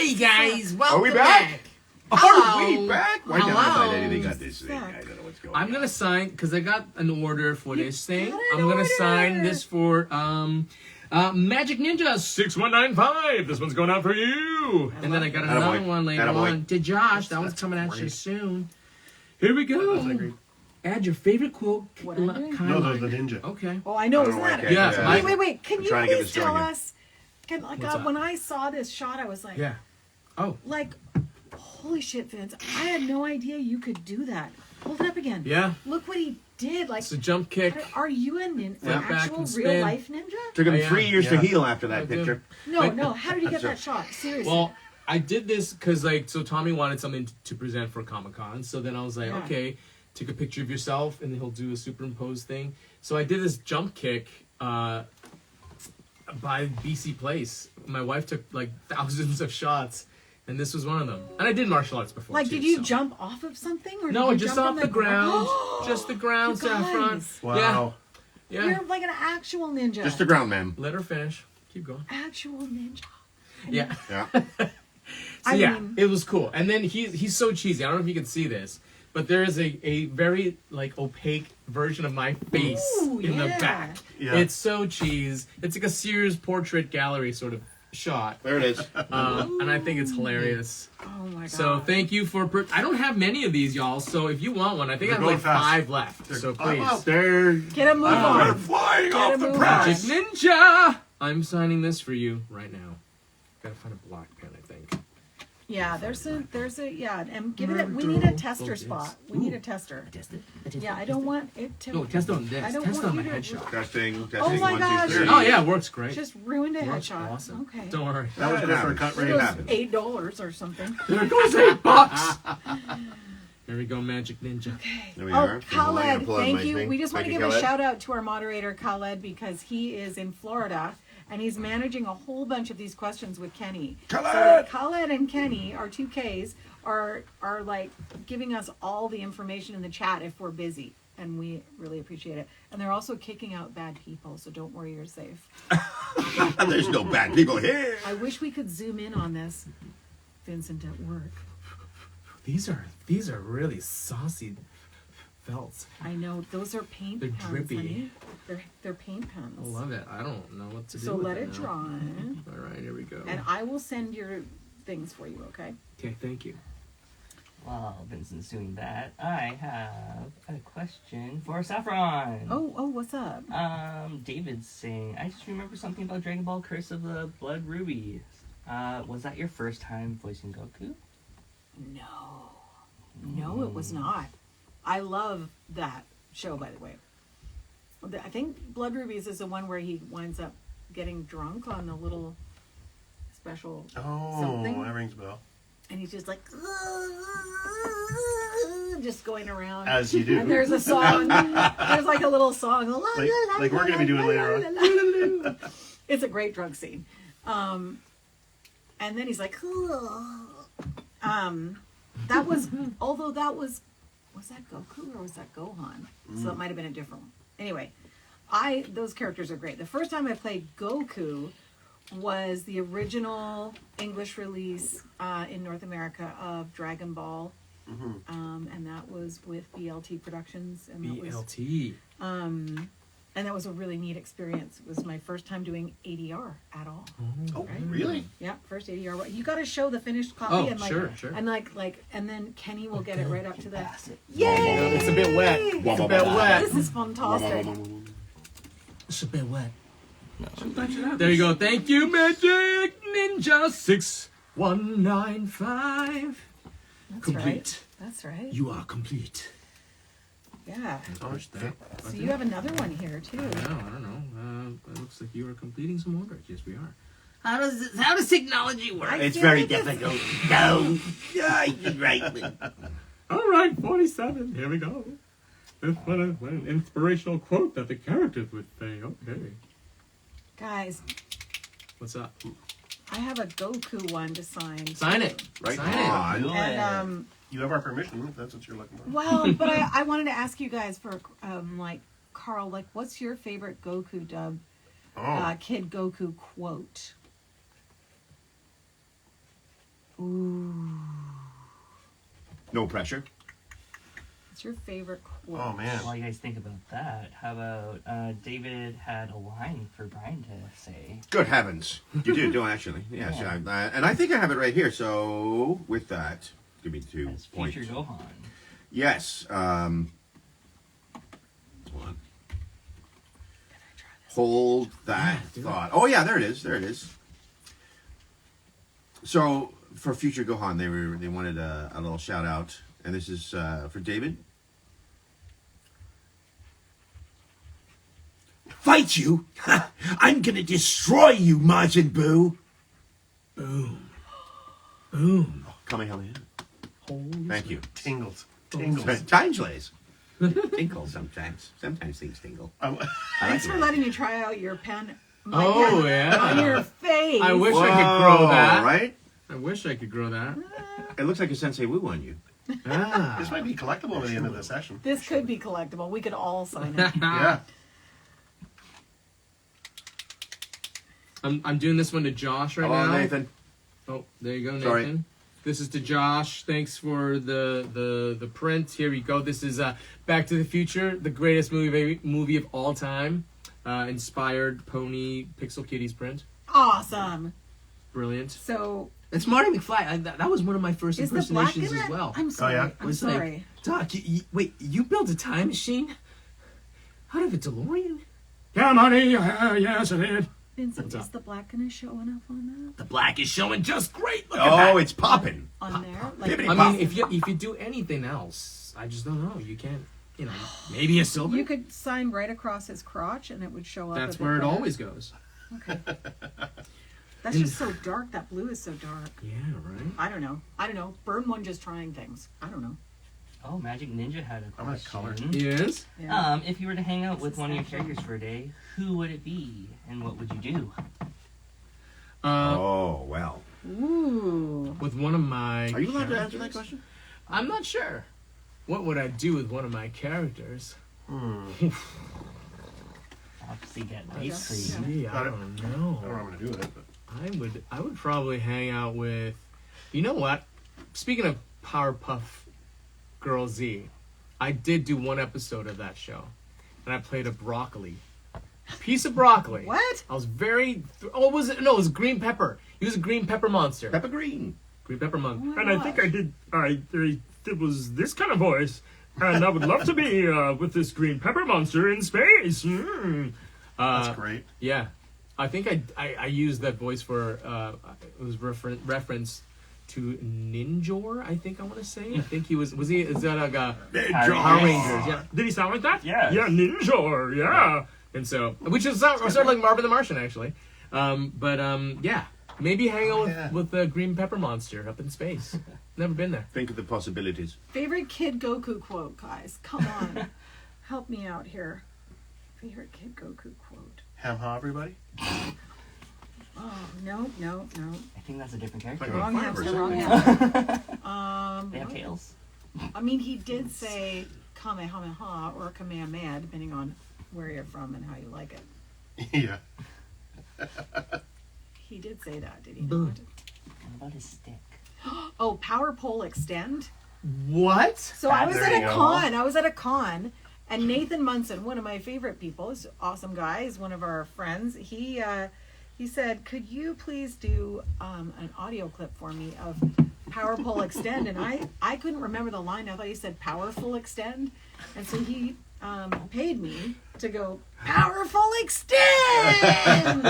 Hey guys, welcome Are we back? Hello. Are we back? Why didn't I Hello. sign anything on this thing? I don't know what's going on. I'm gonna sign because I got an order for this thing. got an I'm gonna order. sign this for Magic Ninja 6195. This one's going out for you. And then I got another one later on to Josh. That one's coming at you soon. Here we go. Add your favorite quote. What am I doing? No, those are the ninja. Okay. Oh, I know. I don't Isn't like that it. Yeah. Wait. Can you trying to get please this tell going us? What's up? When I saw this shot, I was like, Yeah. Oh. like, holy shit, Vince! I had no idea you could do that. Hold it up again. Yeah. Look what he did. Like, It's a jump kick. are you an back actual and real spin. life ninja? Took him Oh, yeah. 3 years to heal after that I do. picture. No. How did you get that shot? Seriously. Well, I did this because, so Tommy wanted something to present for Comic-Con. So then I was like, Yeah. okay, take a picture of yourself, and then he'll do a superimposed thing. So I did this jump kick by BC Place. My wife took, thousands of shots, and this was one of them. And I did martial arts before, like, too, did you so. jump off of something, or No, did you just jump off from the ground. ground? Just the ground, You Saffron. guys. Wow. Yeah. You're like an actual ninja. Just the ground, ma'am. Let her finish. Keep going. Actual ninja. Yeah. Yeah. So I yeah, mean- it was cool. And then he's so cheesy. I don't know if you can see this, but there is a very opaque version of my face Ooh, in the yeah. back. Yeah. It's so cheese. It's like a Sears portrait gallery sort of shot. There it is. And I think it's hilarious. Oh my god. So thank you for. I don't have many of these, y'all. So if you want one, I think I have They're like going fast. 5 left. So please. out there. get a move They're on. flying Get off a the move press. Magic Ninja. I'm signing this for you right now. Gotta find a black pen, I think. Yeah, there's a yeah, and give it. We need a tester spot. We need a tester. Yeah, I don't want it to. No, test on this. I don't Test want on my you to- headshot. Testing. Oh my 1, 2, gosh. 3. Oh yeah, it works great. Just ruined a Works headshot. awesome. Okay. Don't worry. That was good for a cut It rate. was happens. $8 or something. There goes $8. Here we go, Magic Ninja. There we Oh, are. Khaled, thank you. Amazing. We just want to Thank give you, a Khaled. shout out to our moderator, Khaled, because he is in Florida and he's managing a whole bunch of these questions with Kenny. Khaled! So that Khaled and Kenny, our 2Ks, are like giving us all the information in the chat if we're busy. And we really appreciate it. And they're also kicking out bad people, so don't worry, you're safe. There's no bad people here. I wish we could zoom in on this. Vincent at work. These are really saucy felts. I know, those are paint They're pens, drippy. honey. They're paint pens. I love it. I don't know what to do So with let it it now. dry. All right, here we go. And I will send your things for you, okay? Okay, thank you. While Vincent's doing that, I have a question for Saffron. Oh, what's up? David's saying, I just remember something about Dragon Ball Curse of the Blood Ruby. Was that your first time voicing Goku? No, it was not. I love that show, by the way. I think Blood Rubies is the one where he winds up getting drunk on the little special something. Oh, that rings a bell. And he's just like, just going around. As you do. And there's a song. There's like a little song. Like we're gonna be doing later on. It's a great drug scene. And then he's like, that was, although that was that Goku or was that Gohan? So it might have been a different one. Anyway, those characters are great. The first time I played Goku was the original English release in North America of Dragon Ball. And that was with BLT Productions. And that was, BLT. and that was a really neat experience. It was my first time doing ADR at all. Oh, Right? really? Yeah, first ADR. You got to show the finished copy. Oh, and like, sure. And and then Kenny will get it right up to the. Pass it. Yay! It's a bit wet. It's a bit wet. This is fantastic. It's a bit wet. No. There you go. Thank you, Magic Ninja 6195. That's Complete. right. That's right. You are complete. Yeah. Push that. So you have another one here too. No, I don't know. It looks like you are completing some orders. Yes, we are. How does technology work? It's feel very like it's- difficult. No. Yeah, you're right. All right, 47. Here we go. What an inspirational quote that the characters would say. Okay. Guys, What's up? I have a Goku one to sign. Sign it. Right Sign it. on. Do it. And You have our permission if that's what you're looking for. well, but I wanted to ask you guys for like Karl, like what's your favorite Goku dub Kid Goku quote? No pressure. What's your favorite quote? Oh man. While you guys think about that, how about David had a line for Brian to say? Good heavens. You do, don't actually. Yes. Yeah. And I think I have it right here. So, with that, give me 2 As points. future Gohan. Yes. Hold on. Hold that thought. Oh, yeah, there it is. There it is. So, for future Gohan, they wanted a little shout out. And this is for David. Fight you? I'm gonna destroy you, Majin Buu. Boom. Boom. Kamehameha. Thank you. Tingles. Tingles. Tingles. Tinkle sometimes. Sometimes things tingle. Thanks for letting me try out your pen. My Oh, pen yeah. on your face. I wish I could grow that. Right? I wish I could grow that. It looks like a Sensei Wu on you. Ah. This might be collectible at the end of the session. This could be collectible. We could all sign it. Yeah. I'm doing this one to Josh right Hello, now. Nathan. Oh, there you go, Nathan. Sorry. This is to Josh. Thanks for the print. Here we go. This is Back to the Future, the greatest movie of all time. Inspired Pony Pixel Kitties print. Awesome. Brilliant. So, It's Marty McFly. That was one of my first is the black impersonations in it? as well. I'm sorry. yeah? I'm It's like, sorry. Doc, wait, you built a time machine out of a DeLorean? Yeah, Marty. Yes, I did. Vincent, What's is up? the black gonna showing up on The black is showing just great. Look at that. Oh, it's popping. that? On there? Like, Bibbidi I pop. mean, if you do anything else, I just don't know. You can't, maybe a silver. you could sign right across his crotch and it would show up. That's a bit where it better. always goes. Okay. That's just so dark. That blue is so dark. Yeah, right. I don't know. Burn one just trying things. I don't know. Oh, Magic Ninja had a I'm gonna question. color. Yes. Yeah. If you were to hang out This with is one of your Saffron. characters for a day, who would it be, and what would you do? Oh, well. Ooh. With one of my. Are you allowed to answer characters? that question? I'm not sure. What would I do with one of my characters? Obviously, get Okay. ice cream. See, I Got it. don't I don't know know. what I'm gonna do with it, but I would probably hang out with. You know what? Speaking of Powerpuff Girl Z, I did do one episode of that show, and I played a broccoli. Piece of broccoli. What? I was very. Oh, was it? No, it was green pepper. He was a green pepper monster. Pepper Green. Green pepper monster. Oh my And I think gosh. I did. It was this kind of voice, and I would love to be with this green pepper monster in space. that's great. Yeah, I think I used that voice for it was reference to Ninjor. I think I want to say. I think he was he is that like a Power Rangers? Yeah. Did he sound like that? Yes. Yeah, Ninjor. Yeah. And so, which is sort of like Marvin the Martian actually. Yeah, maybe hang out with the green pepper monster up in space. Never been there. Think of the possibilities. Favorite Kid Goku quote, guys. Come on. Help me out here. Favorite Kid Goku quote. Ham ha, everybody. Oh, no. I think that's a different character. Like Wrong Five or hamster, wrong something. hamster. They have tails. I mean, he did say Kamehameha or Kamehameha, depending on where you're from and how you like it. Yeah. He did say that, did he Boom. not? What about his stick? Oh, Power Pole Extend. What? So I was There at you a go. con. I was at a con, and Nathan Munson, one of my favorite people, is an awesome guy. He's one of our friends. He said, "Could you please do an audio clip for me of Power Pole Extend?" And I couldn't remember the line. I thought he said Powerful Extend, and so he paid me to go Powerful Extend like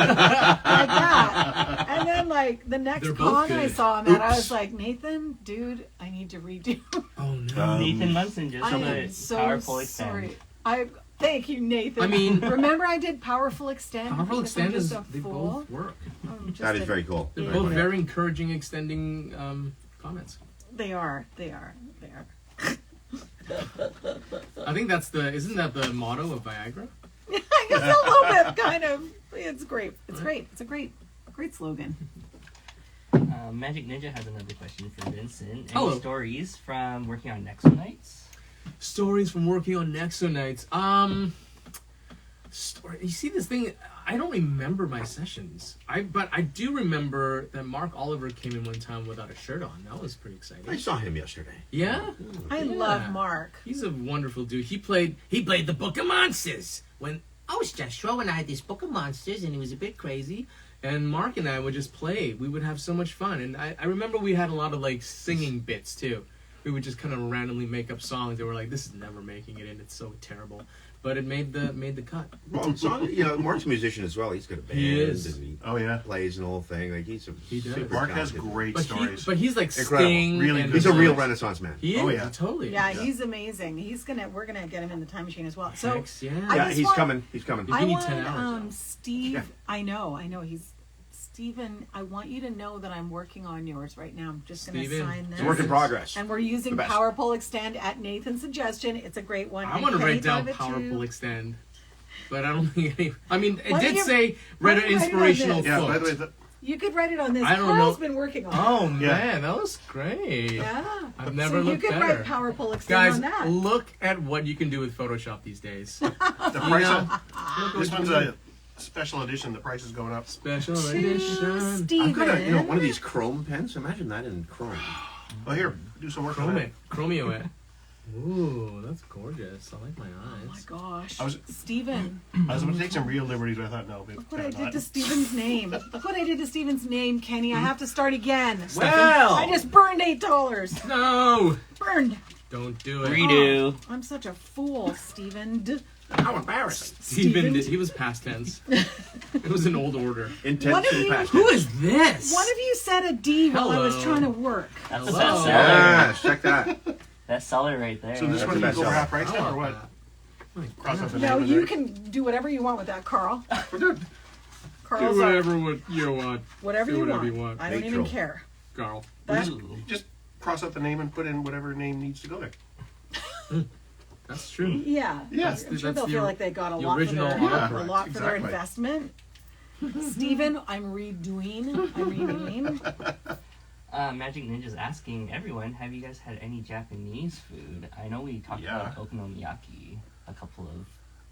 that. And then like the next They're both con I good. saw him at, I was like, Nathan, dude, I need to redo. Oh no. Nathan Munson just I am put so powerful extend. sorry. Thank you, Nathan. I mean- remember I did Powerful Extend. Powerful because I'm extend is just a they fool? both work. I'm just That is a- very cool. They're Yeah. both very encouraging, extending comments. They are. I think isn't that the motto of Viagra? I guess a little bit, kind of. It's great. It's great. It's a great slogan. Magic Ninja has another question for Vincent. Any Hello. stories from working on Nexo Nights? Stories from working on Nexo Nights. Story. You see this thing? I don't remember my sessions. But I do remember that Mark Oliver came in one time without a shirt on. That was pretty exciting. I saw him yesterday. Yeah? I love Mark. He's a wonderful dude. He played the Book of Monsters when I was just showing I had this Book of Monsters and it was a bit crazy. And Mark and I would just play. We would have so much fun. And I remember we had a lot of like singing bits too. We would just kind of randomly make up songs that were like, this is never making it in. It's so terrible. But it made the cut. Well, Mark's a musician as well. He's got a band. He is. And he Oh, yeah. plays and the whole thing. Like He does. super Mark has talented. great But, stories. he's like Incredible. Sting. Really and good He's a real songs. Renaissance man. He is. Oh, yeah. Totally. Yeah, he's amazing. We're gonna get him in the time machine as well. So Hex, yeah. I Yeah, just he's want- coming. He's coming. You I need want 10 hours, Steve. Yeah. I know. He's Steven. I want you to know that I'm working on yours right now. I'm just gonna Steven. sign this. It's a work in progress. And we're using The best. Power Pull Extend at Nathan's suggestion. It's a great one. I And want to Kenny write down thought of it Power too. Pull Extend. But I don't think any... I mean, it Why did don't you- say why read don't an you write it on inspirational this? yeah, quote. by the way, You could write it on this. I don't Karl's know. been working on it. Oh, man, that was great. Yeah. I've never So you looked could better. write Power Pull Extend Guys, on that. look at what you can do with Photoshop these days. the You price know? of, this one's a special edition. The price is going up. Special To edition. Steven. I've got one of these Chrome pens. Imagine that in Chrome. Well, here, do some work on Chrome it. it. Chromeo it. Ooh, that's gorgeous. I like my Oh my eyes. gosh. I was- Steven. I was about to take some real liberties, but I thought, no. Look what I did to Steven's name. Look what I did to Steven's name, Kenny. I have to start again. Well, I just burned $8. no, Burned. don't do it. Redo. I'm such a fool, Steven. How embarrassing. Steven did. He was past tense. It was an old order. What Intense if and you- past. Who is this? One of you said a D while I was Hello. trying to work. That's a Hello. bestseller. Yes, check that. Bestseller right there. So this That's one the you go bestseller. half price I now, or want what? that. My Cross God. out the No, name and you there. can do whatever you want with that, Karl. We're good. Do Karl's whatever you want, whatever do you whatever want. you want. I don't Neutral. even care. Karl. That, Ooh. Just cross out the name and put in whatever name needs to go there. That's true. yeah. Yeah. I'm sure That's they'll the feel like they got a the lot for original their, autocorrect. a lot for their Exactly. investment. Steven, I'm redoing. Magic Ninja's asking everyone, have you guys had any Japanese food? I know we talked Yeah. about okonomiyaki a couple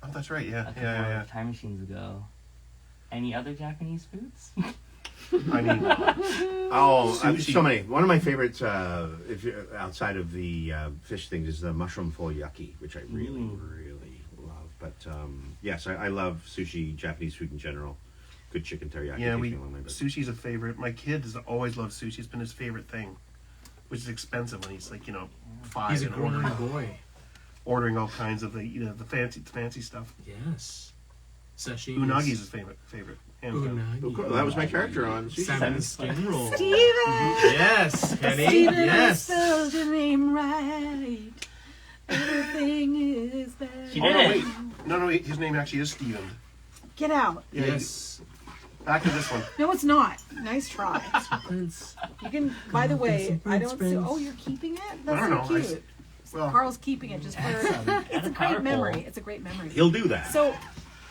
Oh, that's right. Yeah, of yeah. time machines ago. Any other Japanese foods? I mean, Oh, Sushi. so many. One of my favorites, if you're outside of the fish things, is the mushroom foliyaki, which I really, really love. But yes, I love sushi, Japanese food in general. Good chicken teriyaki. yeah, takes me a long way, but- sushi's a favorite. My kid has always loved sushi. It's been his favorite thing, which is expensive when he's like 5 He's a and growing boy. ordering all kinds of the fancy stuff. Yes. Sashimi. Unagi's his favorite. Hands down. Unagi. Well, that was my character on sushi. Salmon skin roll. Steven! Yes, Kenny. Steven, I Yes. spelled your name right. Everything is bad. She Oh, did no, it. wait. No, his name actually is Steven. Get out. Yeah, Yes. Back to this one. No, it's not. Nice try. Prince. You can, by the way, I don't see. Prince. Oh, you're keeping it? I That's don't so know. cute. Well, Carl's keeping it just for. It's a great memory. It's a great memory. He'll do that. So,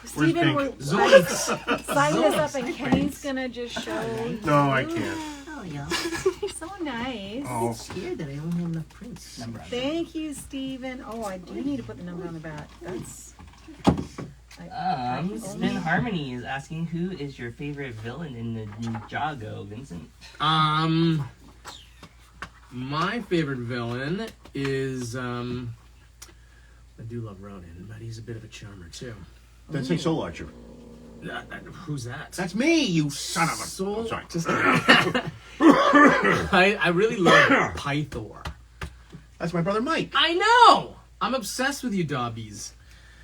Steven, Pink? we're Zoinks. sign this up, and Kenny's gonna just show. no, I can't. Oh, yeah. So nice. Oh, Scared that I don't have enough prints. Number on Thank you, Steven. Oh, I do need to put the number on the back. That's. Spin Harmony is asking, who is your favorite villain in the Ninjago, Vincent? My favorite villain is I do love Ronan, but he's a bit of a charmer too. Then say Soul Archer. Who's that? That's me, you son of a... Soul. Oh, sorry. Just I really love Pythor. That's my brother Mike. I know. I'm obsessed with you, Dobbies.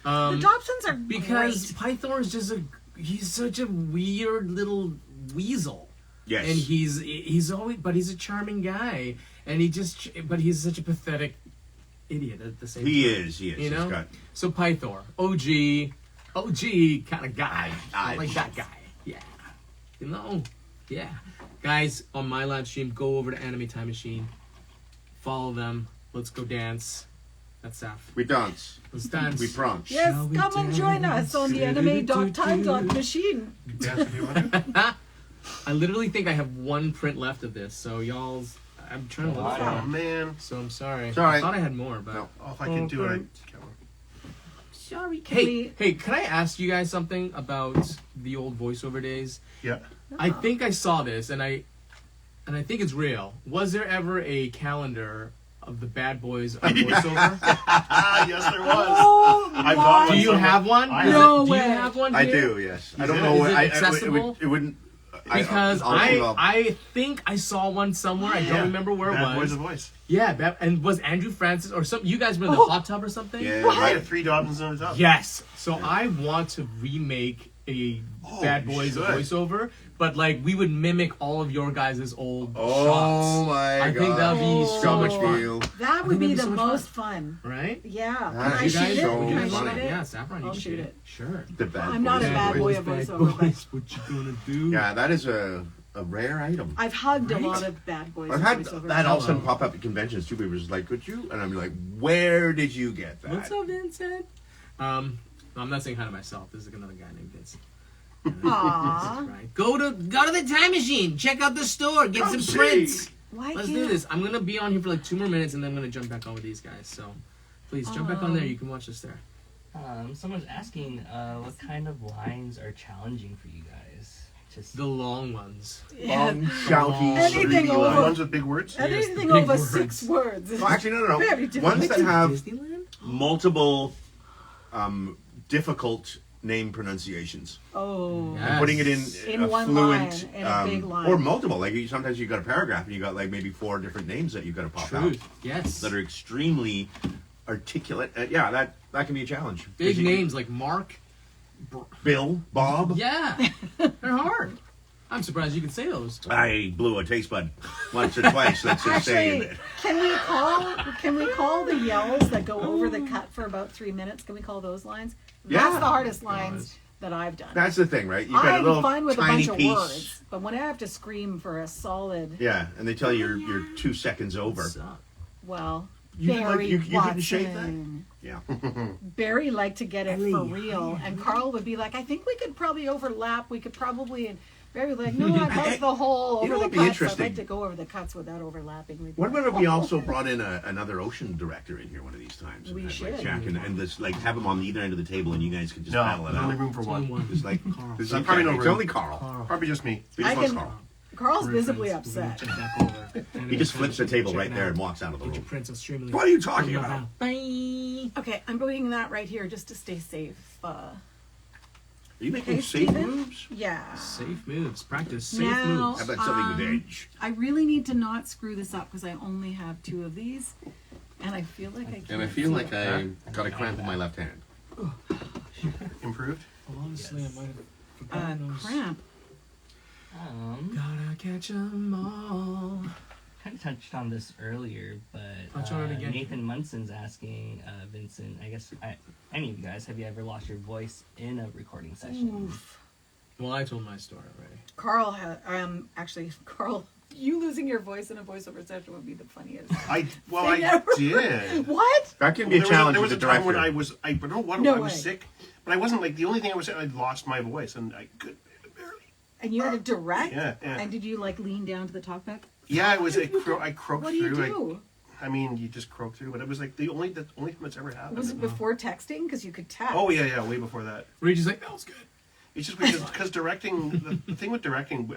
The Dobsons are Because great. Pythor is just he's such a weird little weasel. Yes. And he's always, but he's a charming guy, and but he's such a pathetic idiot at the same time. He is. You He's know? got... So Pythor, OG kind of guy. I like that guy. Yeah. You know? Yeah. Guys, on my live stream, go over to Anime Time Machine. Follow them. Let's go dance. That's Saf. We dance. Let's dance. We prance. Yes, Shall we come and join dance? us on the anime.time.machine. dance if you want to. I literally think I have one print left of this, so y'all's... I'm trying to look for Oh it. man. So I'm sorry. It's all right. I thought I had more, but... No. Oh, if I can do it, I can't. sorry. we- Hey, can I ask you guys something about the old voiceover days? Yeah. I think I saw this, and I think it's real. Was there ever a calendar of the Bad Boys of voiceover? Yes, there was. Oh, I've got Do one you somewhere. have one? I Does have- No do you way. have one? I here? do, yes. I don't it- know is what it accessible? it wouldn't. Because I'll- I think I saw one somewhere. I don't Yeah. remember where Bad it Boys was. of Voice. Yeah, and was Andrew Francis or some? You guys were in the Oh. hot tub or something? Yeah, I had 3 Dobsons on the top. Yes. So I want to remake a Bad you Boys should. voiceover, but like we would mimic all of your guys' old Oh shots. my I god! think that would be Oh. so much much fun, feel. that would think be that'd be the so much most fun. right? Yeah. Can That I is shoot it? so Can I funny. shoot it? Yeah, Saffron, you I'll can shoot it. Sure. The bad I'm not boys. a bad boy of Bad voiceover, Boys, what you gonna do? Yeah, that is a rare item. I've hugged Right? a lot of bad boys. I've had voiceovers. that all of a sudden Hello. pop up at conventions too. People was like, "Could you?" And I'm like, "Where did you get that?" What's up, Vincent? I'm not saying hi to myself. This is another guy named Vincent. Aw. Right. Go to the time machine. Check out the store. Get Come some see. prints. Why Let's can't do this. I'm gonna be on here for like 2 more minutes, and then I'm gonna jump back on with these guys. So, please jump back on there. You can watch us there. Someone's asking, what kind of lines are challenging for you guys? Just The long ones. Yeah. Shouty, Anything shriety over- The lines. ones with big words. Anything big over words. 6 words. Well, actually, no. Very difficult. Ones that have Disneyland? multiple difficult name pronunciations. Oh. Yeah. And putting it In a one fluent, line, in a big line. or multiple. Like sometimes you've got a paragraph and you got like maybe 4 different names that you've got to pop out Truth. Yes. that are extremely articulate. Yeah, that can be a challenge. 'Cause Big you- names like Mark. Bill, Bob. Yeah. They're hard. I'm surprised you can say those. I blew a taste bud once or twice. Let's just say Actually, that. can we call the yells that go over the cut for about 3 minutes? Can we call those lines? Yeah. That's the hardest lines that I've done. That's the thing, right? You've got a I'm little fine with a tiny bunch of piece. words, but when I have to scream for a solid, Yeah, and they tell you you're 2 seconds over. What's up? well, You can, like, Barry you couldn't shave that? Watson. Yeah. Barry liked to get it for real, and Karl would be like, "I think we could probably overlap. We could probably." And Barry would be like, "No, I like the whole You know over what'd the be cuts. I'd interesting? like to go over the cuts without overlapping." We'd be What like, about if we "Oh." also brought in another ocean director in here one of these times? We and had, should. Like Jack and this, like have him on either end of the table, and you guys could just No, battle it there's only out. room for It's only one. one. It's like Carl. this is There's probably no it's room. only Carl. Probably just me. We just I want can- Carl. Carl's We're visibly friends. We're gonna upset. jump back over. And He just then flips the table check right it there out. and walks out of the Get your room. prints of Streamily. What are you talking about? Bye. Okay, I'm putting that right here just to stay safe. Are you making Hey, safe Steven? moves? Yeah. Safe moves. Practice safe Now- moves. How about something with edge? I really need to not screw this up because I only have 2 of these, and I feel like I can't. And I feel like do it. I got a cramp in my left hand. Improved. Well, honestly, Yes. I might have forgotten those. Cramp. Gotta catch 'em all. Kind of touched on this earlier, but Touch on it again. Nathan Munson's asking Vincent, I guess, any of you guys, have you ever lost your voice in a recording session? Oof. Well, I told my story already. Carl had actually Carl. You losing your voice in a voiceover session would be the funniest. I They never- did. What? That can be a There challenge was with a the time when director. I don't know what No I was way. sick, but I wasn't like the only thing I was saying. I'd lost my voice and I could barely. And you had to direct. Yeah, yeah. And did you like lean down to the talkback? Yeah, I was. I croaked What do you through. do? I mean, you just croak through, but it was like the only time it's ever happened. Was it before texting? Because you could text. Oh yeah, way before that. Were you just like, that was good? It's just because directing. The thing with directing,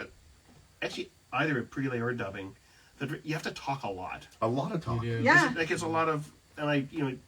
actually, either at prelay or dubbing, that you have to talk a lot. A lot of talk. You do. Yeah. Like it's a lot of, and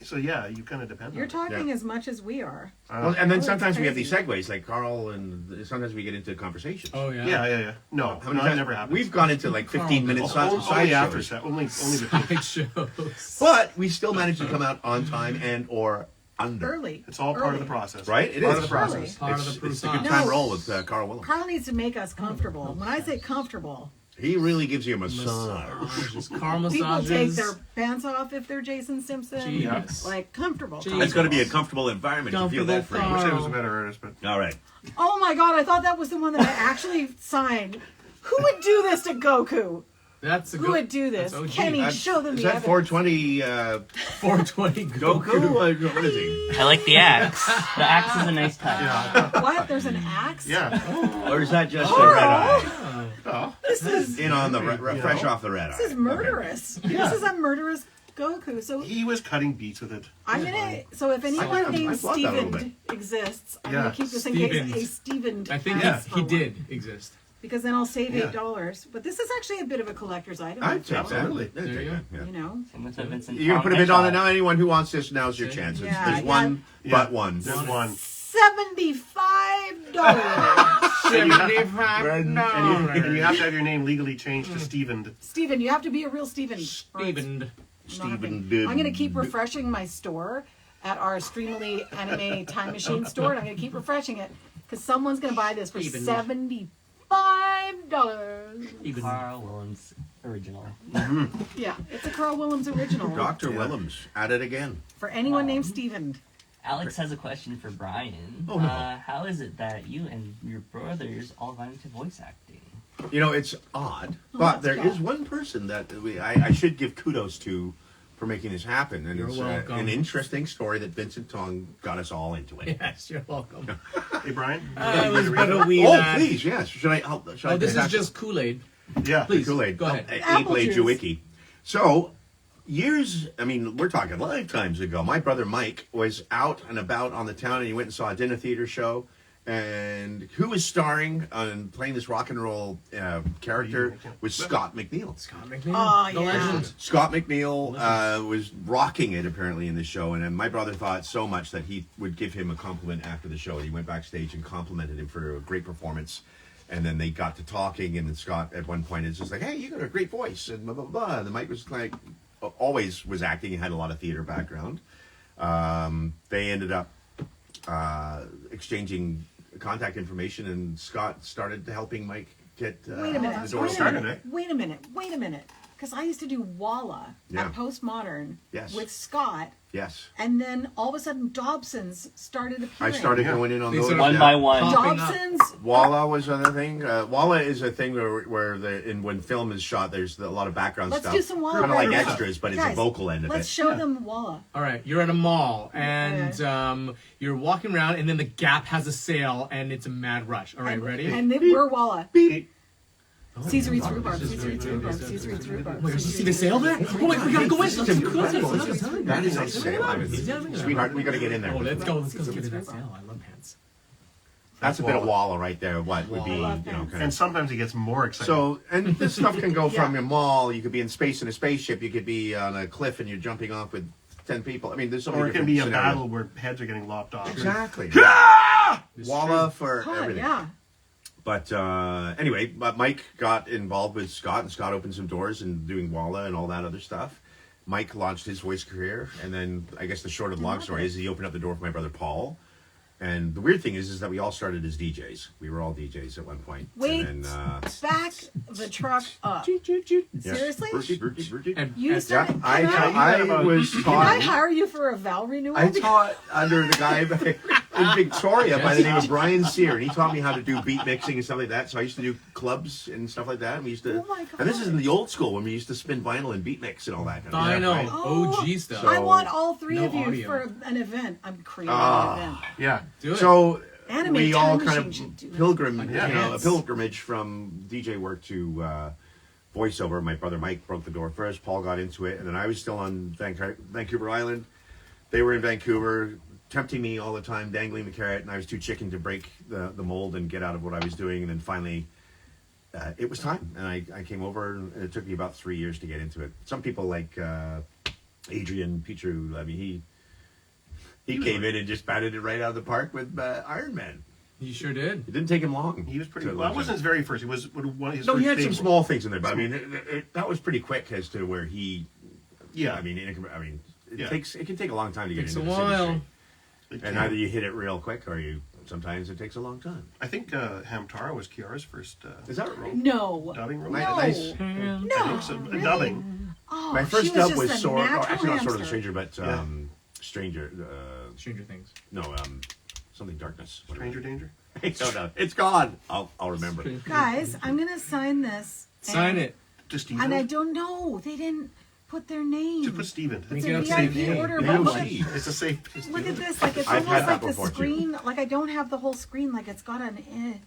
so yeah, you kind of depend. You're on talking Yeah. as much as we are. Well, and then Oh, sometimes it's we have these crazy. segues, like Carl, and sometimes we get into conversations. Oh, it. yeah. Yeah. No, How many that times- never happens. We've gone into like 15 minute side only after shows. set. Only the Side shows. But we still managed to come out on time and or under. Early. It's all part of the Early. process. Right? It part is. of the process. Part of the It's a process. good time No. roll with Carl Willems. Carl needs to make us comfortable. When I say comfortable, He really gives you a massage. Massages. Car people massages. take their pants off if they're Jason Simpson. Jeez. Like comfortable. Jeez. It's going to be a comfortable environment. You feel that free. Comfortable I wish I was a Carl. better artist, but All right. Oh my god, I thought that was the one that I actually signed. Who would do this to Goku? That's a Who good. would do this? That's OG. Kenny, show them Is the that evidence. 420 420 Goku? Goku. What is he? I like the axe. The axe is a nice touch. yeah, What? There's an axe? yeah. Or is that just a red eye? Oh. Oh, This is In on the fresh off the red eye. this is murderous. This is a murderous Goku. So He was cutting beats with it. I'm gonna. So if anyone named I thought that a little Steven exists, I'm Yeah. gonna keep this in Stevens. case a Steven. I think asks for he one. did exist. Because then I'll save Yeah. $8. But this is actually a bit of a collector's item. I'd take that. Absolutely. I'd There take you that, yeah. You know. Same with the Vincent. You're gonna Tong put a bid on it headshot. now. Anyone who wants this, now's your Yeah. chance. Yeah, There's yeah. one, but one. There's one. $75. And you have to have your name legally changed to Steven. Steven, you have to be a real Steven. Steven. Steven did. I'm going to keep refreshing my store at our Streamily Anime Time Machine store, and I'm going to keep refreshing it because someone's going to buy this for Steven. $75. Even. Karl Willems original. Yeah, it's a Karl Willems original Dr. Willems at it again. for anyone named Steven. Alex has a question for Brian. Oh, no. How is it that you and your brothers all got into voice acting? You know, it's odd, Oh, but that's there good. is one person that I should give kudos to for making this happen, and You're it's welcome. an interesting story that Vincent Tong got us all into it. Yes, you're welcome. Hey, Brian? I You was ready to but read a wee Oh, lad. please, yes. Should I? Oh, this is just Kool-Aid. it? Yeah. Please, Kool-Aid. go ahead. Apple Eight-Blade juice. Jewicki. So, years, I mean, we're talking lifetimes ago, my brother Mike was out and about on the town, and he went and saw a dinner theater show. And who was starring and playing this rock and roll character was Scott McNeil. Scott McNeil. Oh, the yeah. legend. Scott McNeil was rocking it apparently in the show, and my brother thought so much that he would give him a compliment after the show. He went backstage and complimented him for a great performance, and then they got to talking, and then Scott at one point is just like, "Hey, you got a great voice," and blah blah blah. And Mike was like, always was acting. He had a lot of theater background. They ended up exchanging contact information, and Scott started helping Mike get Wait a minute. the door Wait a started. minute. Wait a minute. Wait a minute. Because I used to do Walla Yeah. at Postmodern Yes. with Scott, Yes, and then all of a sudden Dobson's started I appearing. started Yeah. going in on They those sort of One yeah. by one. Popping up. Dobson's. Walla was another thing. Walla is a thing where when film is shot, there's a lot of background Let's stuff. do some Walla. Kind of like right now. extras, but it's Guys, a vocal end of Let's it. show them Walla. All right, you're at a mall, and you're walking around, and then the Gap has a sale, and it's a mad rush. All right, ready? And we're Walla. Beep. Caesar eats rhubarb. This is Caesar eats very rhubarb. good. Caesar eats rhubarb. Oh, you see the sale there? Oh, wait, we gotta go in. That is a sale. I mean, sweetheart, we got to get in there. Oh, let's go get to that sale. I love pants. That's a bit of Walla right there. What would be, Walla you know, kind And of. sometimes he gets more excited. So, and this stuff can go from Yeah. a mall. You could be in space in a spaceship. You could be on a cliff and you're jumping off with 10 people. I mean, there's so many or it can different be a scenarios. battle where heads are getting lopped off. Exactly. Walla for Huh, everything. yeah. But anyway, but Mike got involved with Scott, and Scott opened some doors and doing Walla and all that other stuff. Mike launched his voice career, and then I guess the short of the long story is he opened up the door for my brother Paul. And the weird thing is that we all started as DJs. We were all DJs at one point. Wait. And then, Back the truck up. yes. Seriously? And, You yeah, started. I was Can taught. I hire you for a Val renewal? I taught under the guy in Victoria by the name of Brian Sear, and he taught me how to do beat mixing and stuff like that. So I used to do clubs and stuff like that. And we used to, Oh my God. and this is in the old school when we used to spin vinyl and beat mix and all that. I know. Right? OG stuff. I want all three No of you audio. for an event. I'm creating an event. Yeah. Do it. So Anime we Time all Machine kind of should do that. a pilgrimage from DJ work to voiceover. My brother Mike broke the door first. Paul got into it, and then I was still on Vancouver Island. They were in Vancouver, tempting me all the time, dangling the carrot, and I was too chicken to break the mold and get out of what I was doing. And then finally, it was time, and I came over, and it took me about 3 years to get into it. Some people like Adrian Petru, I mean, he came in and just batted it right out of the park with Iron Man. You sure did. It didn't take him long. He was pretty. to Well, that launch wasn't it. his very first. It was one of his No, first he had big some small things in there, but I mean, that was pretty quick as to where he. Yeah. I mean, it Yeah. can take a long time to get Takes into a this while. industry. And either you hit it real quick, or sometimes it takes a long time. I think Hamtaro was Kiara's first Is that right? No. dubbing role. No. Nice. No. I think so. Really? Dubbing. Oh, My first she dub just was a Sword. Oh, natural actually, not Sword of the hamster. Stranger, but Yeah. Stranger. Stranger Things. No, something Darkness. Stranger Danger. No, it's gone. I'll remember. Guys, I'm gonna sign this. Sign it. To Steven. And I don't know. They didn't put their name. Just put Steven. It's Make it a up, say VIP name. order, Make but it look up, at, Steve. It's a safe. look at this. Like it's I've had almost that like the before, too. screen. Like I don't have the whole screen. Like it's got an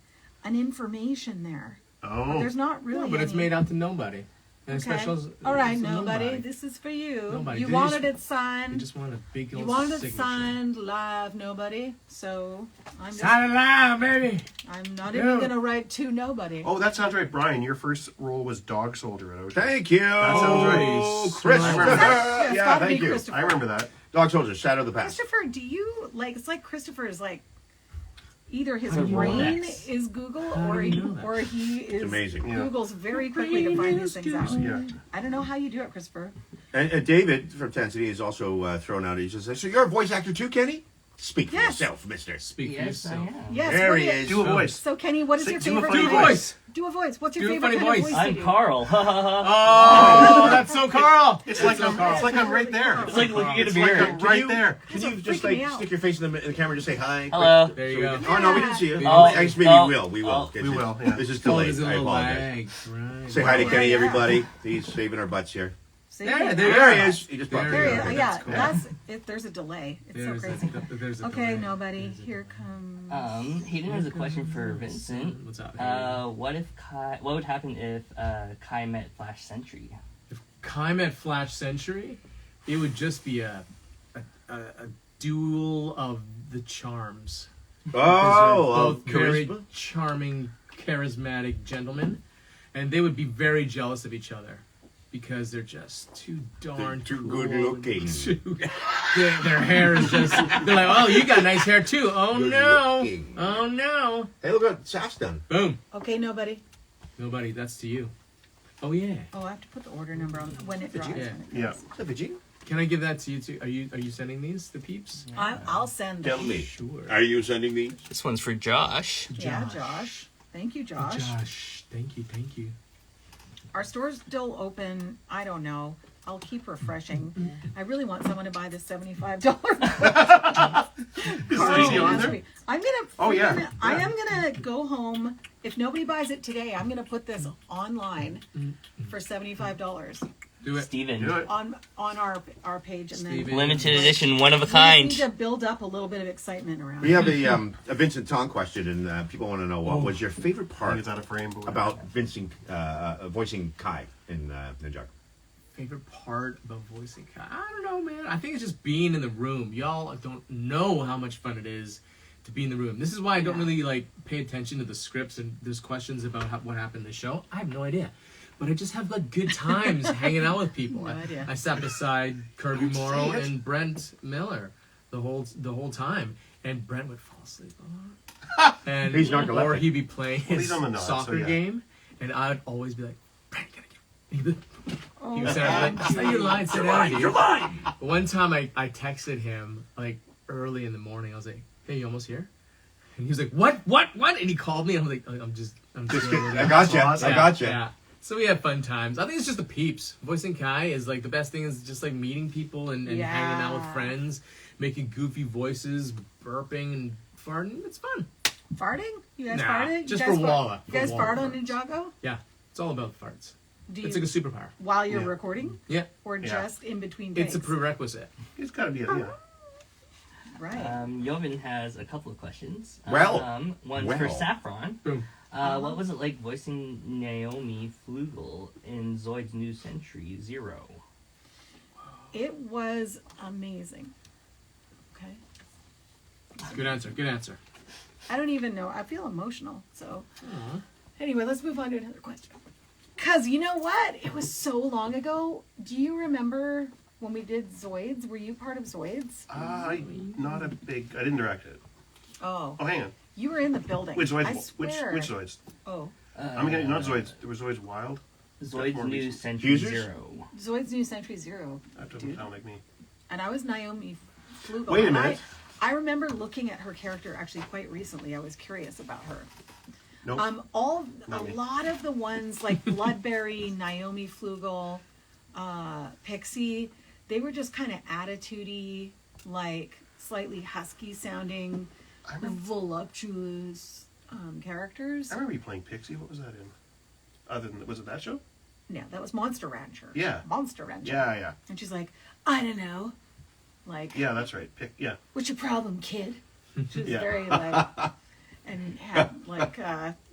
information there. But Oh. there's not really. No, but it's any. made out to nobody. And Okay. specials. All right, it's a nobody. This is for you. Nobody. You They wanted just- it signed. You just want a big old You wanted it signature. signed live, nobody. So Sign it loud, baby. I'm not No. even gonna write to nobody. Oh, that sounds right, Brian. Your first role was Dog Soldier at Ocean. Thank you. That sounds right. Oh, Smart. Christopher. Yeah, it's Yeah, gotta thank be you. Christopher. I remember that. Dog Soldier, Shadow of the Past. Christopher, do you like? It's like Christopher is like either his How do you know brain that? is Google How or do he you know that? or he is amazing. Yeah. Google's very quickly to find his things out. Yeah. I don't know how you do it, Christopher. And David from Tanzania is also thrown out. He says, "So you're a voice actor too, Kenny? Speak for Yes. yourself, Mister." Speak for Yes, I yourself. am. Yes, There what he is- is. Do a voice. So Kenny, what is Say- your do a favorite funny kind Do a of voice. Do a voice. What's your Do a favorite funny kind voice. of voice? I'm you do? Carl. Oh, that's so Carl. It's like I'm right there. It's like looking at a It's like mirror. I'm right there. Can These you are just freaking me like out. stick your face in the camera and just say hi? Hello. There you So go. we can- oh no, we didn't see you. Oh, I guess maybe oh, we will. we will, yeah. This is Oh, delayed. there's a I little apologize. lag. Right. Say hi to Yeah, Kenny, yeah. everybody. He's saving our butts here. See? There There he is. He just There popped There he he in. is. is. Yeah, That's cool. that's it. There's a delay. It's There's so crazy. there's a Okay, delay. nobody. There's a Here delay. comes. Hayden has a question for Vincent. What's up? What would happen if Kai met Flash Sentry? If Kai met Flash Century, it would just be a duel of the charms. Oh, Both very charisma. charming, charismatic gentlemen, and they would be very jealous of each other because they're just too darn They're too cool good and looking. their hair is just. They're like, oh, you got nice hair too. Oh Good no! looking. Oh no! Hey, look what Saf's done. Boom! Okay, nobody. Nobody. That's to you. Oh yeah. Oh, I have to put the order number on when it drops. Yeah. when it Yeah. goes. Is that Vegeta? Can I give that to you too? Are you sending these, the peeps? I'll send Tell them. me. Sure. Are you sending these? This one's for Josh. Yeah, Josh. Thank you, Josh. Josh, thank you. Our store's still open. I don't know. I'll keep refreshing. I really want someone to buy this $75. Is he on there? I'm gonna. Oh, yeah. I am gonna go home. If nobody buys it today, I'm gonna put this online for $75 Do it. Steven. Do it. on our page, and then Steven. Limited edition, one of a we kind. need to build up a little bit of excitement around. We it. have a Vincent Tong question, and people want to know what was your favorite I think part it's out of frame. But about Vincent voicing Kai in Ninjago. Favorite part about voicing Kai? I don't know, man. I think it's just being in the room. Y'all don't know how much fun it is to be in the room. This is why I don't really like pay attention to the scripts and there's questions about what happened in the show. I have no idea. But I just have like good times hanging out with people. No idea. I sat beside Kirby Morrow and Brent Miller the whole time, and Brent would fall asleep a lot. And He's narcoleptic. or he'd be playing Well, his he's on the nod, so soccer yeah. game, and I'd always be like, Brent, gotta get. Oh, He was saying, like, say your line, sit down, dude. line. One time I texted him like early in the morning. I was like, "Hey, you almost here?" And he was like, "What? And he called me. And I'm like, I'm Just chilling kidding. with I him." gotcha. Yeah, I gotcha. Yeah. So we had fun times. I think it's just the peeps. Voicing Kai is like the best thing is just like meeting people and hanging out with Yeah. friends, making goofy voices, burping and farting. It's fun. farting? You guys Nah, farted? just you guys for Walla. You guys For fart Walla on Ninjago? Yeah, it's all about farts. Do you, It's like a superpower. while you're Yeah. recording, Yeah, or Yeah. just in between it's takes? a prerequisite. It's got to be. Yeah. Right. Jovan has a couple of questions. Well. One's Well. for Saffron. Boom. What was it like voicing Naomi Flugel in Zoid's New Century Zero? It was amazing. Okay. Good answer. Good answer. I don't even know. I feel emotional. So, Aw. anyway, let's move on to another question. Because you know what? It was so long ago. Do you remember when we did Zoids? Were you part of Zoids? I didn't direct it. Oh. Oh, hang on. You were in the building. Which Zoids? I swear. Which Zoids? Oh. I'm getting not Zoids. There was Zoids Wild. Zoid's more New recent. Century Users? Zero. Zoids New Century Zero. That doesn't Dude. sound like me. And I was Naomi Flugel. Wait a And minute. I remember looking at her character actually quite recently. I was curious about her. Nope. A Not me. lot of the ones like Bloodberry, Naomi Flugel, Pixie, they were just kind of attitudey, like slightly husky sounding, I remember, voluptuous characters. I remember you playing Pixie. What was that in? Other than was it that show? Yeah, that was Monster Rancher. Yeah. Monster Rancher. Yeah. And she's like, I don't know. Like, Yeah, that's right. Yeah. what's your problem, kid? She was Yeah. very like, and had like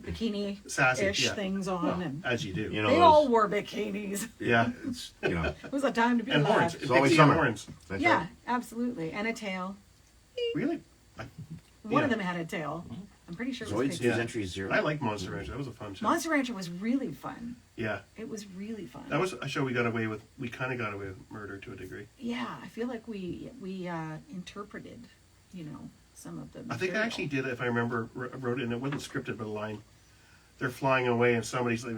bikini-ish Sassy, yeah. things on, and As you do. You know, they those- all wore bikinis. Yeah. It's, you know, It was a time to be And alive. horns. it's always Dixie and summer. horns. That's Yeah, right. absolutely, and a tail. Really? One of Yeah. them had a tail. I'm pretty sure it was Zoids, Pixie. News Entry 0. I like Monster Rancher. That was a fun show. Monster Rancher was really fun. Yeah. It was really fun. That was a show we got away with. We kind of got away with murder to a degree. Yeah, I feel like we interpreted, you know, some of the. I think I material. actually did it, if I remember, wrote it, and it wasn't scripted, but a line. They're flying away, and somebody's like,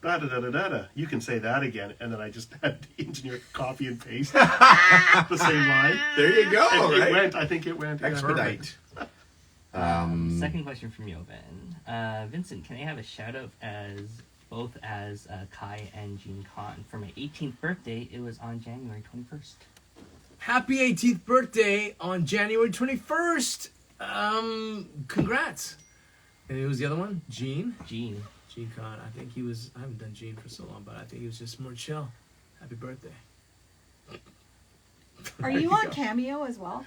da da da da da da. You can say that again, and then I just had the engineer copy and paste the same line. There you go, And it right? went. I think it went. Yeah, Expedite. Second question from Yovan. Vincent, can I have a shout out both as Kai and Jean Con? For my 18th birthday, it was on January 21st. Happy 18th birthday on January 21st. Congrats. And who's the other one? Gene Jean. Con. I think he was. I haven't done Gene for so long, but I think he was just more chill. Happy birthday. Are you on Cameo as well?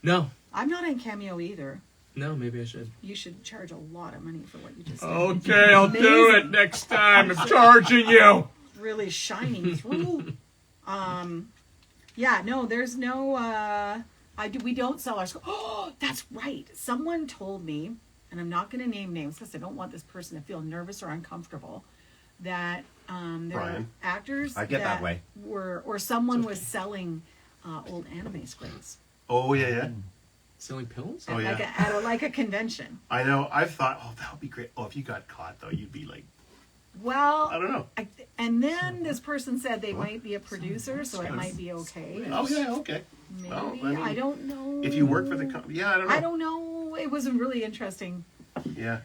No, I'm not on Cameo either. no, maybe I should. You should charge a lot of money for what you just said. Okay, I'll do it next time. I'm charging you. Really shining through. Yeah, no, there's no. We don't sell our. Oh, that's right. Someone told me, and I'm not going to name names because I don't want this person to feel nervous or uncomfortable. That there are Brian. actors I get that way. or someone was selling old anime scripts Oh, yeah, yeah. Selling pills? Oh, at, yeah. like a convention. I know. I've thought, oh, that would be great. Oh, if you got caught, though, you'd be like, Well, I don't know. And then this person said they might be a producer, so it might be okay. Oh, yeah, okay. Maybe. Well, I mean, I don't know. If you work for the company, yeah, I don't know. I don't know. It was a really interesting Yeah.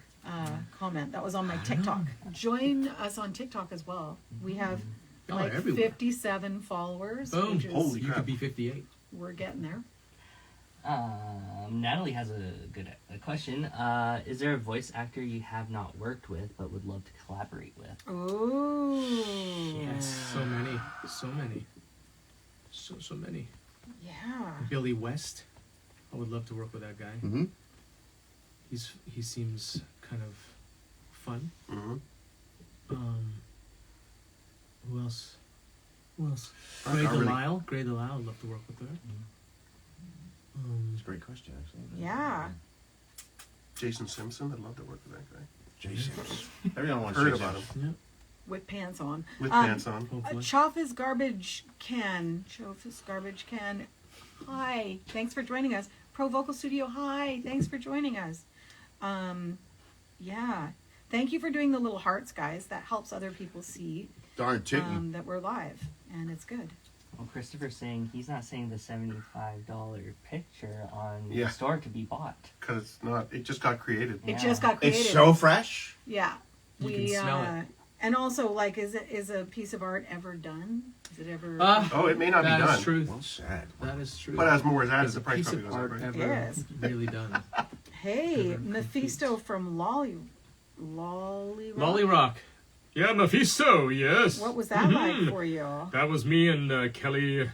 comment. That was on my TikTok. Join us on TikTok as well. We have Oh, like everywhere. 57 followers. Boom. Which is, Holy You crap. could be 58. we're getting there. Natalie has a question. Is there a voice actor you have not worked with but would love to collaborate with? Ooh. Yes, so many. So many. So many. Yeah. Billy West. I would love to work with that guy. Mm-hmm. He seems kind of fun. hmm Who else? I Gray really- Delisle. Gray Delisle. I'd love to work with her. It's a great question, actually. Yeah. Jason Simpson, I'd love to work with that guy. Jason. Everyone wants Heard Jason. about him. Yeah, With pants on. With pants on. hopefully. Chof's Garbage Can. Chof's Garbage Can. Hi. Thanks for joining us. Pro Vocal Studio. Hi. Thanks for joining us. Yeah. Thank you for doing the little hearts, guys. That helps other people see Darn tootin'. that we're live, and it's good. Well, Christopher's saying he's not saying the $75 picture on Yeah. the store to be bought. Because it's not, it just got created. It Yeah. just got created. It's so fresh. Yeah. You can smell it. And also, like, is a piece of art ever done? Is it ever? Oh, it may not be That done. is true. Well said. That is true. But as more is added, Is the a price piece probably of goes up, art right? ever Yes. really done? Hey, Ever Mephisto from Lolly Rock. Lolly Rock. Yeah, Mephisto. Yes. What was that like for you? That was me and Kelly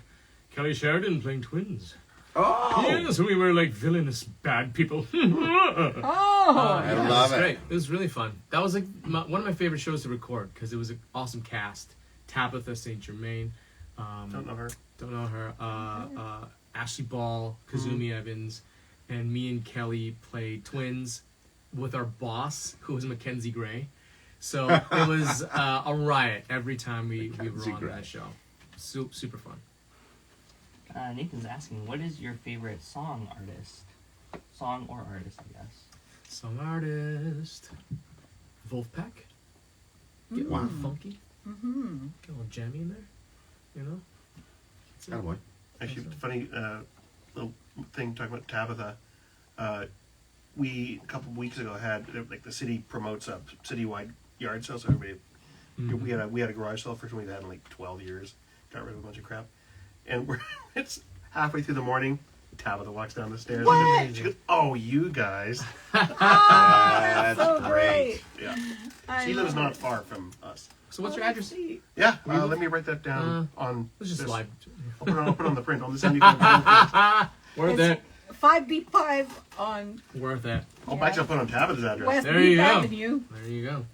Sheridan playing twins. Oh! Yes, we were like villainous bad people. Oh, I Yeah, love was it. Great. It was really fun. That was like one of my favorite shows to record because it was an awesome cast. Tabitha St. Germain. Don't know her. Don't know her. Ashley Ball, Kazumi Evans, and me and Kelly played twins with our boss, who was Mackenzie Gray. So it was a riot every time we were Mackenzie on Gray. that show. Super fun. Nathan's asking, what is your favorite song or artist, I guess? Song artist. Wolfpack. Get a little funky. Mm-hmm. Get a little jammy in there. You know? Attaboy. Actually, funny little thing talking about Tabitha. We a couple of weeks ago had like the city promotes a citywide yard sale, so everybody we had a garage sale first one we've had in like 12 years. Got rid of a bunch of crap, and it's halfway through the morning. Tabitha walks down the stairs. What? She goes, "Oh, you guys!" That's So great. Yeah, I she lives love not it. far from us. So what's your address? Yeah, let me write that down on. Let's just this. slide. I'll put it on the print. I'll just send you. The Where It's- that? 5B5 on Worth it. I'll bet you'll put on Tabitha's address. West There you Beef go. Avenue. There you go.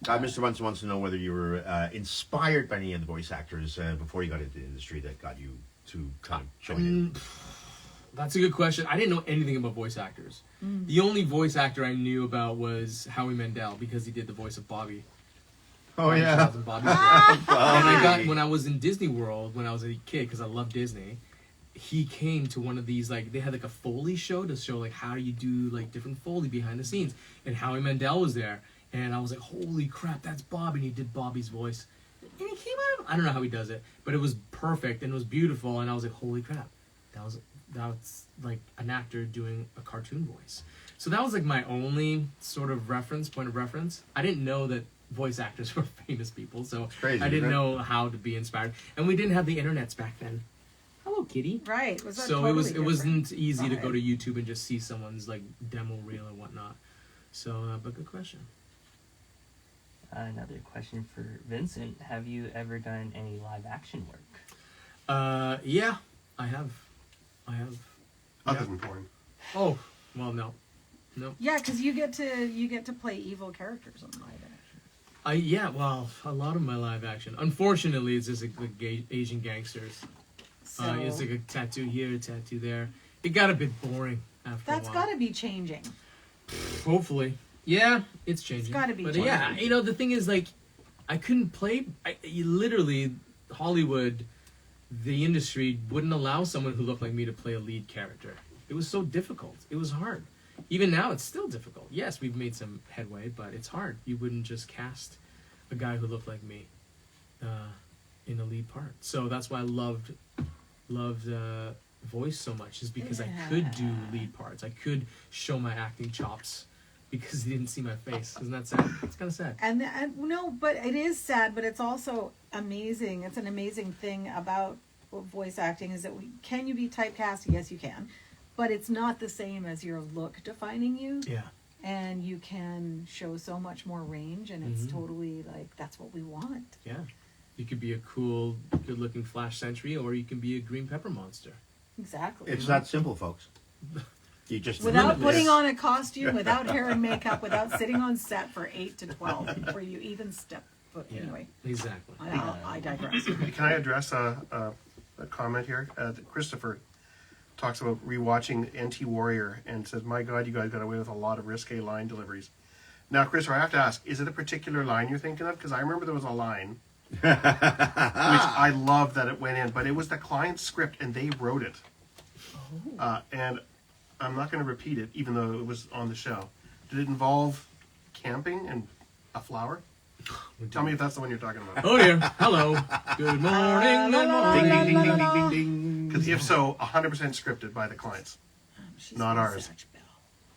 Mr. Bunsen wants to know whether you were inspired by any of the voice actors before you got into the industry that got you to kind of join in. That's a good question. I didn't know anything about voice actors. The only voice actor I knew about was Howie Mandel because he did the voice of Bobby. Oh, yeah. And Bobby's and I got, when I was in Disney World, when I was a kid, because I love Disney, he came to one of these, like, they had like a Foley show to show like how you do like different Foley behind the scenes. And Howie Mandel was there. And I was like, holy crap, that's Bob. And he did Bobby's voice. And he came out of, I don't know how he does it, but it was perfect and it was beautiful. And I was like, holy crap, that's like an actor doing a cartoon voice. So that was like my only sort of point of reference. I didn't know that voice actors were famous people, so crazy, I didn't isn't it? know how to be inspired. And we didn't have the internets back then. Hello, kitty. Right. Was that So totally it wasn't different? easy to Right. go to YouTube and just see someone's like demo reel or whatnot. So, but good question. Another question for Vincent. Have you ever done any live action work? Yeah, I have. Other Yeah. than porn. Oh, well, no. Yeah, because you get to play evil characters on live action. Well, a lot of my live action. Unfortunately, it's just like Asian gangsters. So It's like a tattoo here, a tattoo there. It got a bit boring after that's a while. got to be changing. Hopefully. Yeah, it's changing. It's gotta be But yeah, changing. you know, the thing is, like, I couldn't play... literally, Hollywood, the industry, wouldn't allow someone who looked like me to play a lead character. It was so difficult. It was hard. Even now, it's still difficult. Yes, we've made some headway, but it's hard. You wouldn't just cast a guy who looked like me in a lead part. So that's why I loved voice so much, is because I could do lead parts. I could show my acting chops because they didn't see my face. Isn't that sad? It's kind of sad. And no, but it is sad, but it's also amazing. It's an amazing thing about voice acting is that can you be typecast? Yes, you can. But it's not the same as your look defining you. Yeah. And you can show so much more range, and it's totally like, that's what we want. Yeah. You could be a cool, good-looking Flash Sentry, or you can be a green pepper monster. Exactly. It's that simple, folks. You just Without limitless. putting on a costume, without hair and makeup, without sitting on set for 8 to 12 before you even step foot. Yeah. Anyway, Exactly. I digress. Can I address a comment here? Christopher talks about rewatching NT Warrior and says, "My God, you guys got away with a lot of risque line deliveries." Now, Christopher, I have to ask: is it a particular line you're thinking of? Because I remember there was a line which I love that it went in, but it was the client's script and they wrote it. And I'm not going to repeat it, even though it was on the show. Did it involve camping and a flower? Tell me if that's the one you're talking about. Oh, dear. Hello. Good morning. Good Ding, morning. ding, ding, ding, ding, ding, ding. Because if so, 100% scripted by the clients. She's Not my ours. Satch Bell.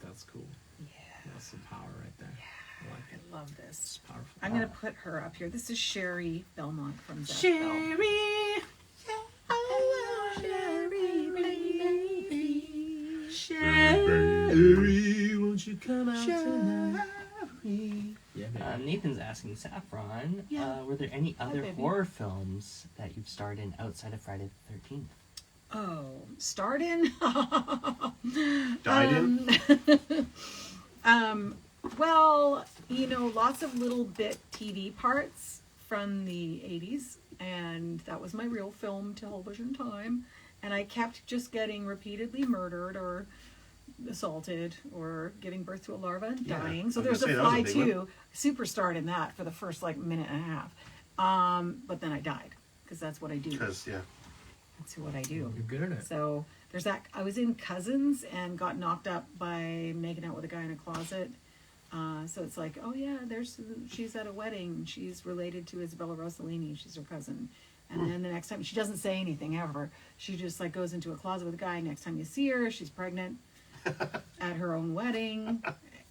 That's cool. Yeah, That's some power right there. I like it. I love this. It's powerful. I'm going to put her up here. This is Sherry Belmont from Zatch Bell. Sherry, won't you come out tonight? Yeah, baby. Nathan's asking Saffron, Yeah. were there any other baby. horror films that you've starred in outside of Friday the 13th? Oh, start in? Died in? Well, you know, lots of little bit TV parts from the 80s, and that was my real film television time. And I kept just getting repeatedly murdered or assaulted or giving birth to a larva and Yeah, dying. So I was there's gonna a say, that was Fly a big 2. Super starred in that for the first like minute and a half. But then I died because that's what I do. Because, yeah. That's what I do. You're good at it. So there's that. I was in Cousins and got knocked up by making out with a guy in a closet. So it's like, oh yeah, she's at a wedding. She's related to Isabella Rossellini. She's her cousin. And then the next time, she doesn't say anything ever. She just like goes into a closet with a guy. Next time you see her, she's pregnant at her own wedding.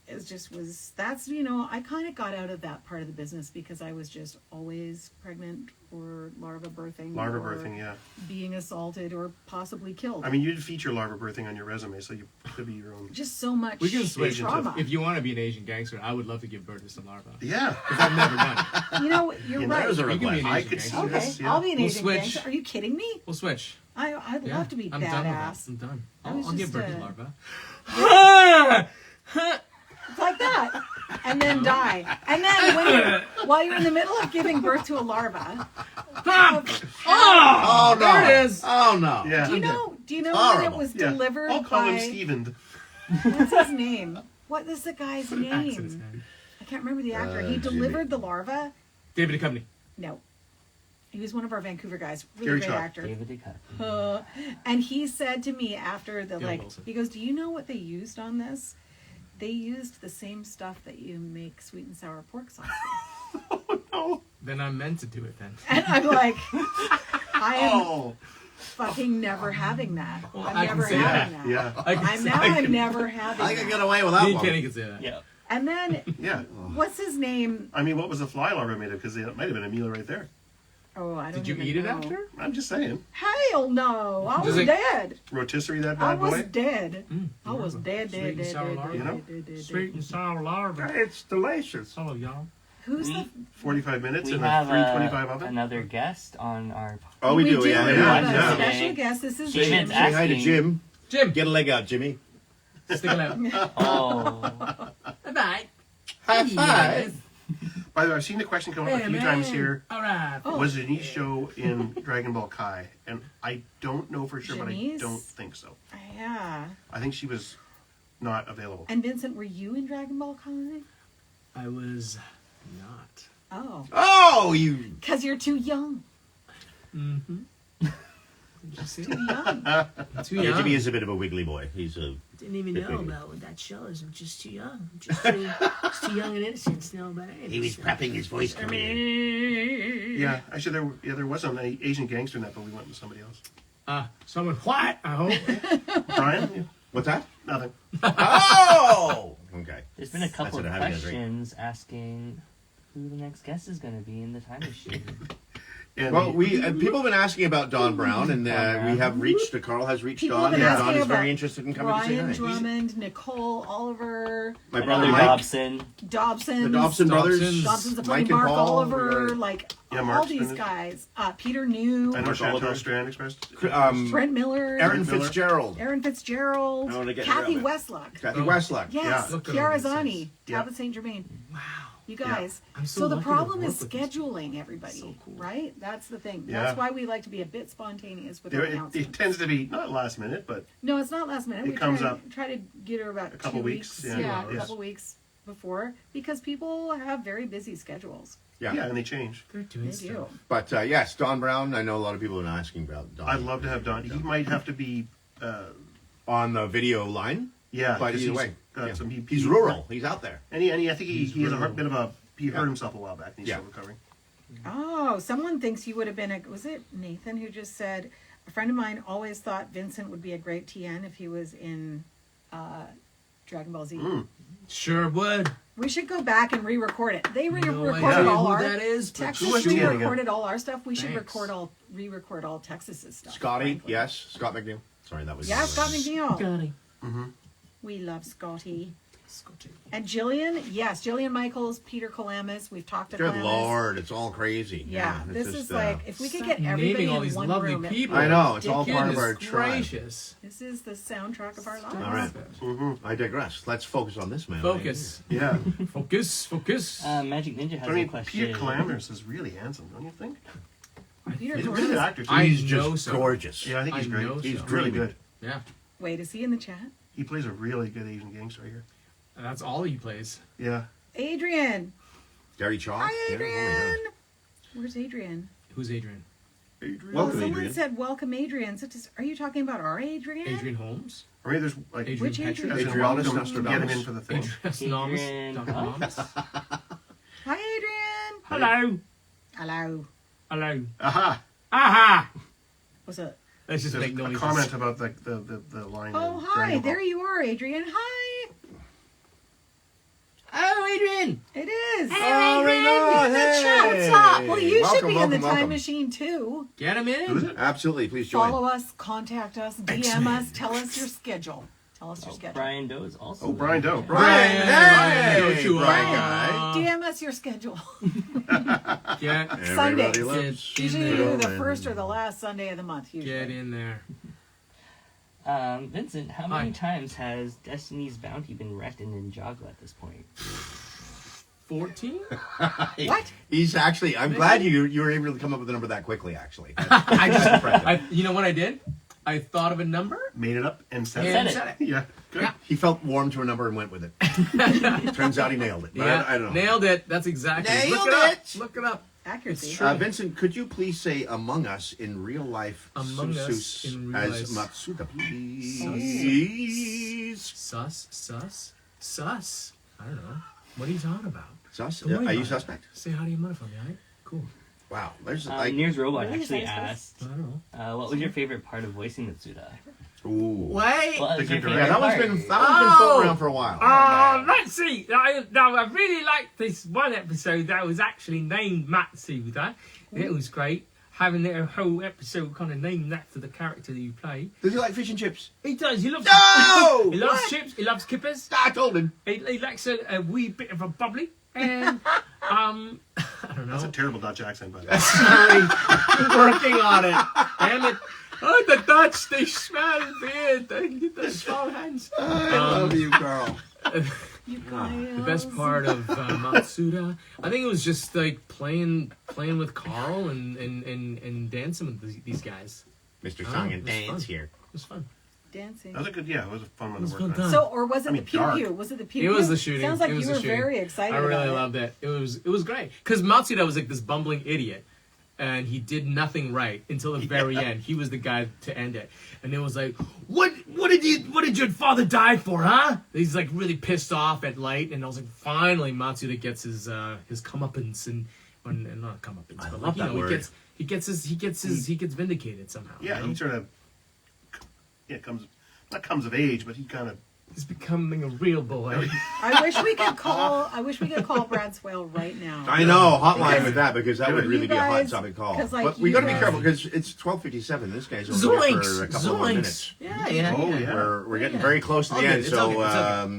it just was, that's, you know, I kind of got out of that part of the business because I was just always pregnant or larva birthing. Larva or birthing, yeah. being assaulted or possibly killed. I mean, you did feature larva birthing on your resume, so you could be your own. Just so much We can switch. trauma. If you want to be an Asian gangster, I would love to give birth to some larvae. Yeah. Because I've never done it. You know, you're You know, right. There's a You can be request. an I Asian could see gangster. Okay, this. Yeah. I'll be an We'll Asian switch. gangster. Are you kidding me? We'll switch. I'd Yeah, love to be I'm done with that. badass. I'm done. I was I'll give just, birth to uh, larvae. It's like that. And then die. And then while you're in the middle of giving birth to a larva, Oh no! There it is. Oh no! Yeah. do you know when it Horrible. was Yeah. delivered I'll call him by, Steven. what's his name? What is the guy's Put an axe in his name? hand. I can't remember the actor. He Jimmy. delivered the larva. David Duchovny. No. He was one of our Vancouver guys. Really Gary great Chalk. actor. David Duchovny. And he said to me after the, Bill like, Wilson. he goes, do you know what they used on this? They used the same stuff that you make sweet and sour pork sauce with. Oh. Then I'm meant to do it then. And I'm like, I am Oh. fucking never having that. Well, I'm I can never say having that. that. Yeah. I'm never having I can that. get away with Me that and one. Kenny can say that. Yeah. And then, Yeah. what's his name? I mean, what was the fly larva made of? Because it might have been a meal right there. Oh, I don't Did you even eat it know. after? I'm just saying. Hell no. I was Does it- dead. Rotisserie that I bad was boy. dead. Mm, I was dead, Sweet dead, and dead, sour dead, larva. dead, You know? dead, dead, Sweet dead. and sour larva. It's delicious. Hello, y'all. Who's We- the 45 minutes We in a have 325 oven. another guest on our. Oh, we do. We Yeah, have yeah, a yeah. special guest. This is James Jim. asked- Say hi to Asking- Jim. Jim, Get a leg out, Jimmy. stick it out. Oh. Bye-bye. High five. By the way, I've seen the question come up a few times here. All right. Oh. Was Janice show in Dragon Ball Kai? And I don't know for sure, Janice? but I don't think so. Yeah. I think she was not available. And Vincent, were you in Dragon Ball Kai? I was not. Oh. Oh, you. Because you're too young. Mm-hmm. Did you see Too it? young. Too Yeah, young. Jimmy is a bit of a wiggly boy. He's a. Didn't even Bit know bigger. about what that show is. I'm just too young. I'm just too young and innocent to know about it. He was prepping his voice career. Yeah, actually, there was an Asian gangster in that, but we went with somebody else. Someone what? I hope. Brian? Yeah, What's that? nothing. Oh! Okay. There's been a couple That's of what I have, yeah, questions asking who the next guest is going to be in the time machine. And Well, people have been asking about Don Brown, and we have reached. Carl has reached People Don. have and been Don asking is very about interested in coming to say Brian hi. Drummond, Nicole, Oliver, My brother Another Mike, Dobson. Dobson. the Dobson brothers, Dobsons. Dobson's the Mike funny and Mark Paul, Oliver, like Yeah, all Mark's these been- guys. Peter New, I know Mark Chantal Oliver. Strand expressed. Trent Miller, Aaron Miller. Fitzgerald, Aaron Fitzgerald, I wanna get Kathy rid of it. Westlock. Kathy Oh. Westlock. Yes, Yeah. Look at Kiara all these Zani, things. Talbot St. Germain. Wow. You guys. I'm so So the lucky to problem work is with these scheduling everybody, So cool. right? That's the thing. Yeah. That's why we like to be a bit spontaneous with our It announcements. tends to be not last minute, but No, it's not last minute. It we comes try, up try to get her about a couple 2 weeks, weeks. yeah, a yes. couple weeks before because people have very busy schedules. Yeah. yeah, and they change. They're doing They stuff. do. But yes, Don Brown. I know a lot of people have been asking about Don. I'd love to have Don. He might have to be, on the video line. yeah. But 'cause either he's way, got yeah. some- he's rural. He's out there. And I think he has a rural. bit of a. He Yeah. hurt himself a while back, and he's Yeah. still recovering. Oh, someone thinks you would have been was it Nathan who just said, a friend of mine always thought Vincent would be a great TN if he was in Dragon Ball Z. Mm. Sure would. We should go back and re-record it. They No re-recorded idea all who our that is, but Texas Who was TN again? re-recorded all our stuff. We should Thanks. re-record all Texas's stuff. Scotty, frankly. yes. Scott McNeil. Sorry, that was. Yeah, Scott McNeil. Johnny. We love Scotty. Scotty. And Jillian, yes, Jillian Michaels, Peter Calamus. We've talked to Good Calamus. Lord, it's all crazy. Yeah, it's this just, is like if we could Stop get everybody naming all in these one lovely room. people. I know, it's all part of Goodness our tribe. gracious. This is the soundtrack of our lives. All right. Mm-hmm. I digress. Let's focus on this man. Focus. Yeah. Focus. Focus. Magic Ninja has I mean, a question. Peter Calamus is really handsome, don't you think? Peter He's a really good Calamus. actor too. I He's know just so. gorgeous. Yeah, I think he's I great. know He's so. really Dreamy. good. Yeah. Wait, is he in the chat? He plays a really good Asian gangster right here. And that's all he plays. Yeah. Adrian. Gary Chalk. Hi, Yeah, oh my Adrian. gosh. Where's Adrian? Who's Adrian? Adrian. Well, Welcome, someone Adrian. said welcome, Adrian. So are you talking about our Adrian? Adrian Holmes? I mean, there's like Adrian Which Petrie? Adrian? as in Adrianus welcome, Nostradamus. get him in for the thing. Adrian Adrian Nostradamus? Hi, Adrian. Hello. Hello. Hello. Aha! Aha! What's up? Let's just There's make a noises. comment about the line. Oh, in hi. Dragon Ball. There you are, Adrian. Hi. Adrian. It is. Oh, right on. Hey. What's up? Well, you should Welcome, be in the welcome, time welcome. machine too. Get him in. Absolutely, please join. Follow us, contact us, DM us, tell us your schedule. Tell us your schedule. Brian Doe is also. Oh, Brian Doe. Brian, Brian, hey, don't you Brian are. guy. DM us your schedule. Get, Sundays. Everybody loves Get Usually in either there. the first or the last Sunday of the month. Usually. Get in there. Vincent, how many Hi. times has Destiny's Bounty been wrecked in Ninjago at this point? 14? What? He's actually. I'm glad you were able to come up with a number that quickly. Actually, I just impressed. You know what I did? I thought of a number Made it up and said and it. said it. Yeah, good. Yeah. He felt warm to a number and went with it. Turns out he nailed it. But Yeah, I don't know. nailed it. That's exactly. Nailed Look it up. it. Look it up. Accuracy. It's true. Vincent, could you please say "Among Us" in real life? Among Us Sus in real as life. Matsuda, please. Sus. I don't know. What are you talking about? Sus? Don't worry Are you about it. suspect? Say hi to your mother for me, alright? Cool. Wow, there's like. Nears Robot Really? actually Is that asked, I don't know. what was your favorite part of voicing Mitsuda? Ooh. Wait. What was The your good favorite Yeah, that one's part? been floating around for a while. Let's see. I really liked this one episode that was actually named Matsuda. It was great. Having a whole episode kind of named after the character that you play. Does he like fish and chips? He does. He loves. No! He loves What? chips. He loves kippers. I told him. He likes a wee bit of a bubbly. And I don't That's a know. terrible Dutch accent, by the way. Sorry, working on it. Damn it. Oh, the Dutch, they smell weird. They get the small hands. I love you, Karl. You guys. The best part of Matsuda, I think it was just like playing with Karl and dancing with these guys. Mr. Oh, Song it and was Dance fun. here. It was fun. Dancing. That was a good, yeah, it was a fun one It was to work fun on. time. So, or was it I mean, the pew dark. pew? Was it the pew It pew? was the shooting. Sounds like It was you the were shooting. very excited. I really about loved it. It was great because Matsuda was like this bumbling idiot, and he did nothing right until the very end. He was the guy to end it, and it was like, what did your father die for, huh? He's like really pissed off at Light, and I was like, finally Matsuda gets his comeuppance and not comeuppance, I but love like that word. he gets vindicated somehow. Yeah, you know? he sort of comes of age, but he kind of He's becoming a real boy. I wish we could call Brad Swale right now. I know, hotline with that because that would You really be a hot guys- topic call. 'cause, like, But we you got to be guys- careful because it's 12:57. This guy's only here for a couple more minutes. Yeah. Oh, yeah. We're getting very close to the Okay, end, it's so okay, it's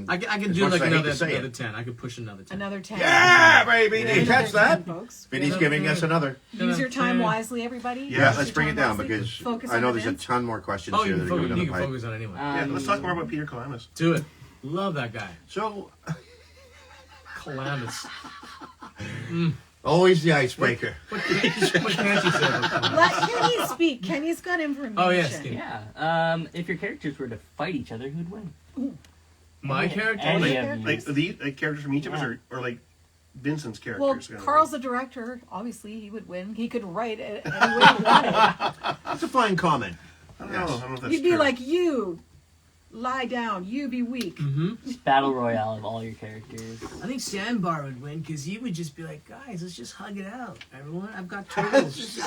okay. I could as do much like as I hate to say another it. 10. I could push another 10. Another 10. Yeah, baby, did you catch Another 10, that? folks. Vinny's giving us another. Use your time wisely, everybody. Yeah, Use let's your bring it time down wisely. because Focus I on know there's a events. ton more questions Oh, here you that can are focus, going you down can the pipe. focus on anyone. yeah. Let's talk more about Peter Calamus. Do it. Love that guy. So, Calamus. always the icebreaker. What can't you say about Calamus? Let Kenny speak. Kenny's got information. Oh, yes, Kenny. Yeah. If your characters were to fight each other, who'd win? My Any- character? any Like- of you. Like the characters from each of us, or like Vincent's characters. Well, kind of. Carl's the director. Obviously, he would win. He could write it any way he wanted. That's a fine comment. I don't know. I don't know if that's You'd be true. like, you lie down. You be weak. Mm-hmm. Just battle royale of all your characters. I think Sandbar would win because he would just be like, guys, let's just hug it out. Everyone, I've got turtles. He's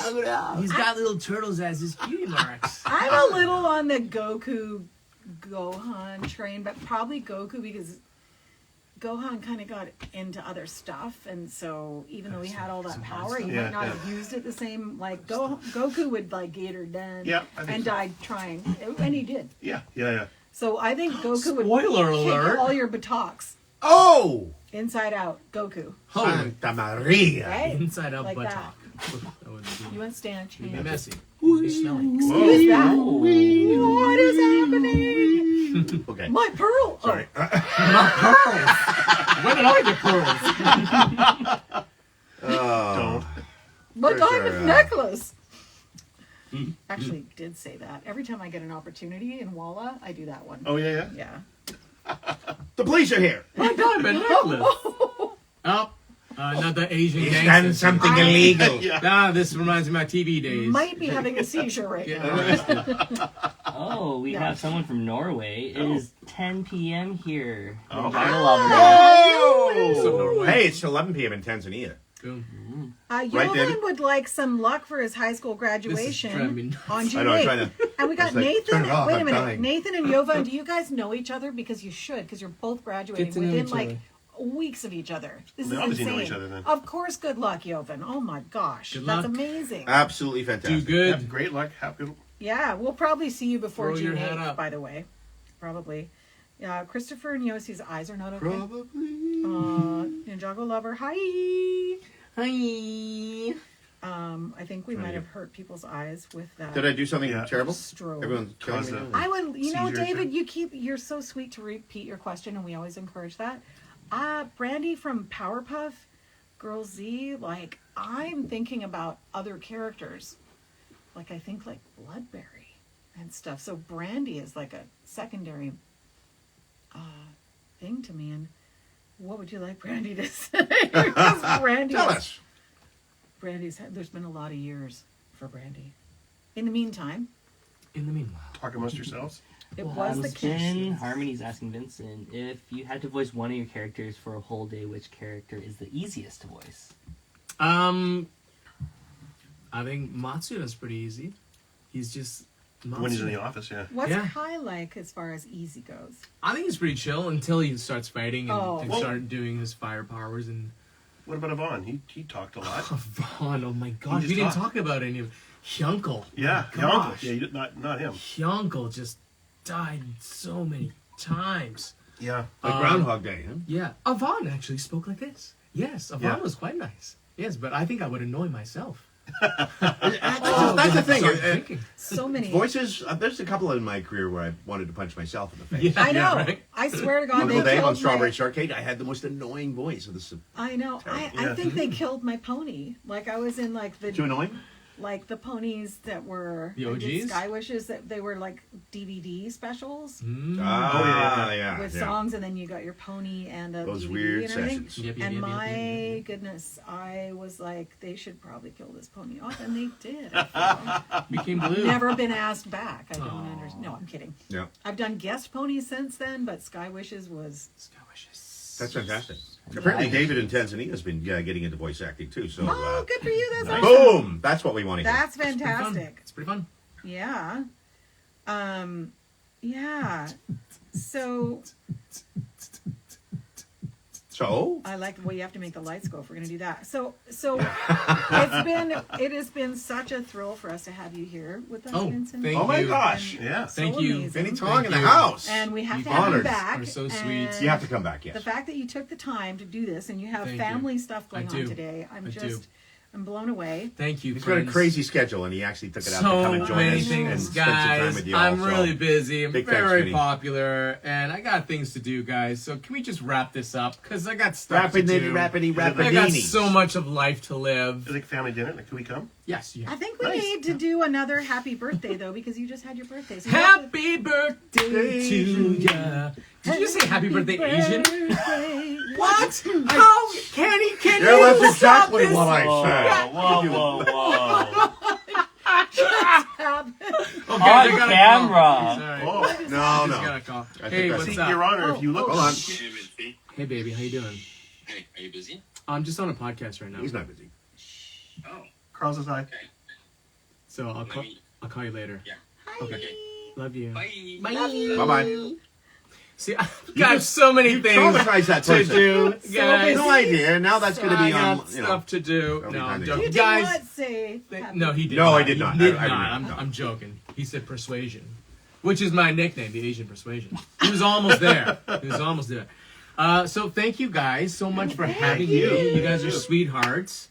got little turtles as his cutie marks. I'm a little on the Gohan train, but probably Goku because Gohan kind of got into other stuff, and so even though he had all that power, he Yeah, might not yeah. have used it the same. Like Goku would like get her done, Yeah, I think and so. died trying, and he did. Yeah. So I think Goku would Spoiler kick alert. all your buttocks Oh! inside out. Goku, Holy Santa Maria. right? inside out Like butt that. talk. That would You want Stanch? be What messy. Who's Be smelly. is that? Ooh. What is happening? Okay. My pearl. Sorry. When did I get pearls? Oh. My Where's diamond our, necklace. Actually, did say that. Every time I get an opportunity in Walla, I do that one. Oh yeah. Yeah. The police are here. My diamond necklace. Oh, not the Asian He's gangster. done something illegal. Yeah. Ah, this reminds me of my TV days. Might be having a seizure right Getting now. arrested. Oh, we No. have someone from Norway. It is 10 p.m. here. Oh. So Norway. Hey, it's 11 p.m. in Tanzania. Boom. Right, Jovan David? would like some luck for his high school driving me graduation nuts. on June I know, I'm 8th. trying to. And we got It's like, Nathan. turn it off, Wait a I'm minute. dying. Nathan and Jovan, do you guys know each other? Because you should, because you're both graduating Get to know within each like other. weeks of each other. This They is obviously insane. know each other then. Of course, good luck, Joven. Oh my gosh, Good that's luck. amazing. Absolutely Do fantastic. good. Yep, great luck. Have good. Yeah, we'll probably see you before Throw your June hat 8th, up. by the way. Probably. Yeah, Christopher and Yossi's eyes are not okay. Probably. Ninjago Lover, hi. Hi. I think we might have hurt people's eyes with that. Did I do something Yeah. terrible? Strobe. Everyone's Caused killing me. a- I would, Seizure, David, you're so sweet to repeat your question, and we always encourage that. Brandy from Powerpuff Girls Z, like, I'm thinking about other characters. Like, I think, like, Bloodberry and stuff. So Brandy is like a secondary thing to me. And what would you like Brandy to say? Because Brandy Tell is- us. there's been a lot of years for Brandy. In the meantime, In the meanwhile. Talk amongst yourselves. it was the kiss. Harmony's asking Vincent, if you had to voice one of your characters for a whole day, which character is the easiest to voice? I think Matsuda's pretty easy. He's just Matsuda. When he's in the office, yeah. What's Yeah. Kai like as far as easy goes? I think he's pretty chill until he starts fighting and, Oh. and Well- start doing his fire powers and What about Yvonne? He talked a lot. Vaughn. Oh my god, just we didn't talked. talk about any of Hyunkel. Yeah, My your uncle. gosh. Yeah, you, not him. Hyunkel just died so many times. Yeah. Like Groundhog Day, huh? Yeah, Avon actually spoke like this. Yes, Avon Yeah. was quite nice. Yes, but I think I would annoy myself. That's the thing. Start thinking. So many. Voices, there's a couple in my career where I wanted to punch myself in the face. Yeah. I know. right? I swear to God, Uncle they Dave on killed Strawberry my... Shortcake, I had the most annoying voice of the. I know. I Yeah. think they killed my pony. Like I was in like Too annoying? like the ponies that were The I did OGs? Sky Wishes, that they were like DVD specials Yeah. with songs, and then you got your pony and a Those DVD weird and everything. sessions. Yep, yep, And yep, yep, my yep, yep. goodness, I was like, they should probably kill this pony off, and they did. Became blue. Never been asked back. I don't Aw. understand. No, I'm kidding. Yeah. I've done guest ponies since then, but Sky Wishes was Sky Wishes. That's fantastic. Apparently, David in Tanzania's been getting into voice acting too. So, oh, good for you. That's awesome. boom! That's what we want to hear. That's It's pretty fun. fantastic. It's pretty fun. Yeah. Yeah. So So, I like the way you have to make the lights go if we're gonna do that. So it has been such a thrill for us to have you here with us, Oh, Vincent. thank oh my you. gosh, Yeah. Thank So you. amazing. Vinny Tong Thank in the you. house. And we have You to have you honored. back. Are so sweet. and You have to come back, yes. The fact that you took the time to do this and you have Thank family you. stuff I going on do. today, I do. I'm blown away. Thank you. He's got a friends. crazy schedule, and he actually took it out to So come and join many us and things, spend some time guys. with you all. I'm So, really busy. I'm big thanks, very Vinny. popular, and I got things to do, guys. So can we just wrap this up? Because I got stuff to do. Rapidy, I got rapidini. so much of life to live. Like family dinner. Like, can we come? Yes, yeah. I think we Nice. need to do another happy birthday though, because you just had your birthday. So you have to- Happy birthday to ya. Did you just say happy birthday, Asian? birthday. What? How? Can Yeah, you that's stop exactly this? what I said. Whoa, whoa. Okay, On I got a camera. call. Sorry. No, Just got no. a call. I Hey, think what's that's- See, up? Your Honor, if you look. Hold on. Hey, baby, how you doing? Hey, are you busy? I'm just on a podcast right now, He's not busy. Oh, Carl's his eye. okay. so I'll Let call. me. I'll call you later. Yeah. Okay. Love you. Bye. Bye bye. See, I've got so many things Traumatized that to person. do, guys. No idea. Now that's going to I be on. got stuff to do. That'll be No, I'm kinda joking. You did Guys, not say happy no, he did. No, not. I did not. He did I not. remember. I'm joking. He said persuasion, which is my nickname, the Asian persuasion. He was almost there. He was almost there. So thank you guys so much for having me. You guys are sweethearts.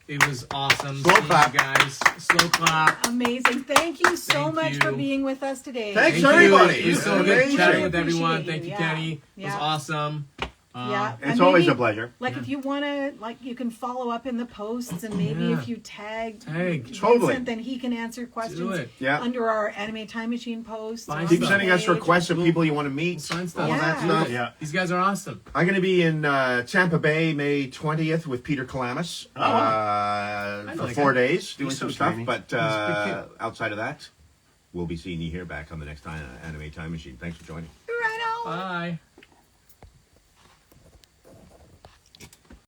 It was awesome. Slow seeing clap. you guys. Slow clap. Amazing. Thank you so Thank much for you. being with us today. Thanks, Thank you. everybody. It was so good Amazing. chatting with Appreciate everyone. you. Thank you, Yeah. Kenny. It was Yeah. awesome. Yeah. It's And always maybe- a pleasure. Like if you want to, like you can follow up in the posts, and maybe Yeah. if you tag Tag. Totally. Vincent, then he can answer questions Do it. Yeah. under our Anime Time Machine posts. Fine on Keep the sending us page. requests of people you want to meet. Sign stuff. All of that Yeah. stuff. Yeah. These guys are awesome. I'm going to be in Tampa Bay May 20th with Peter Kalamis Oh, for like 4 him. days doing He's some so stuff. tiny. But pretty cute. outside of that, we'll be seeing you here back on the next time Anime Time Machine. Thanks for joining. Right on. Bye.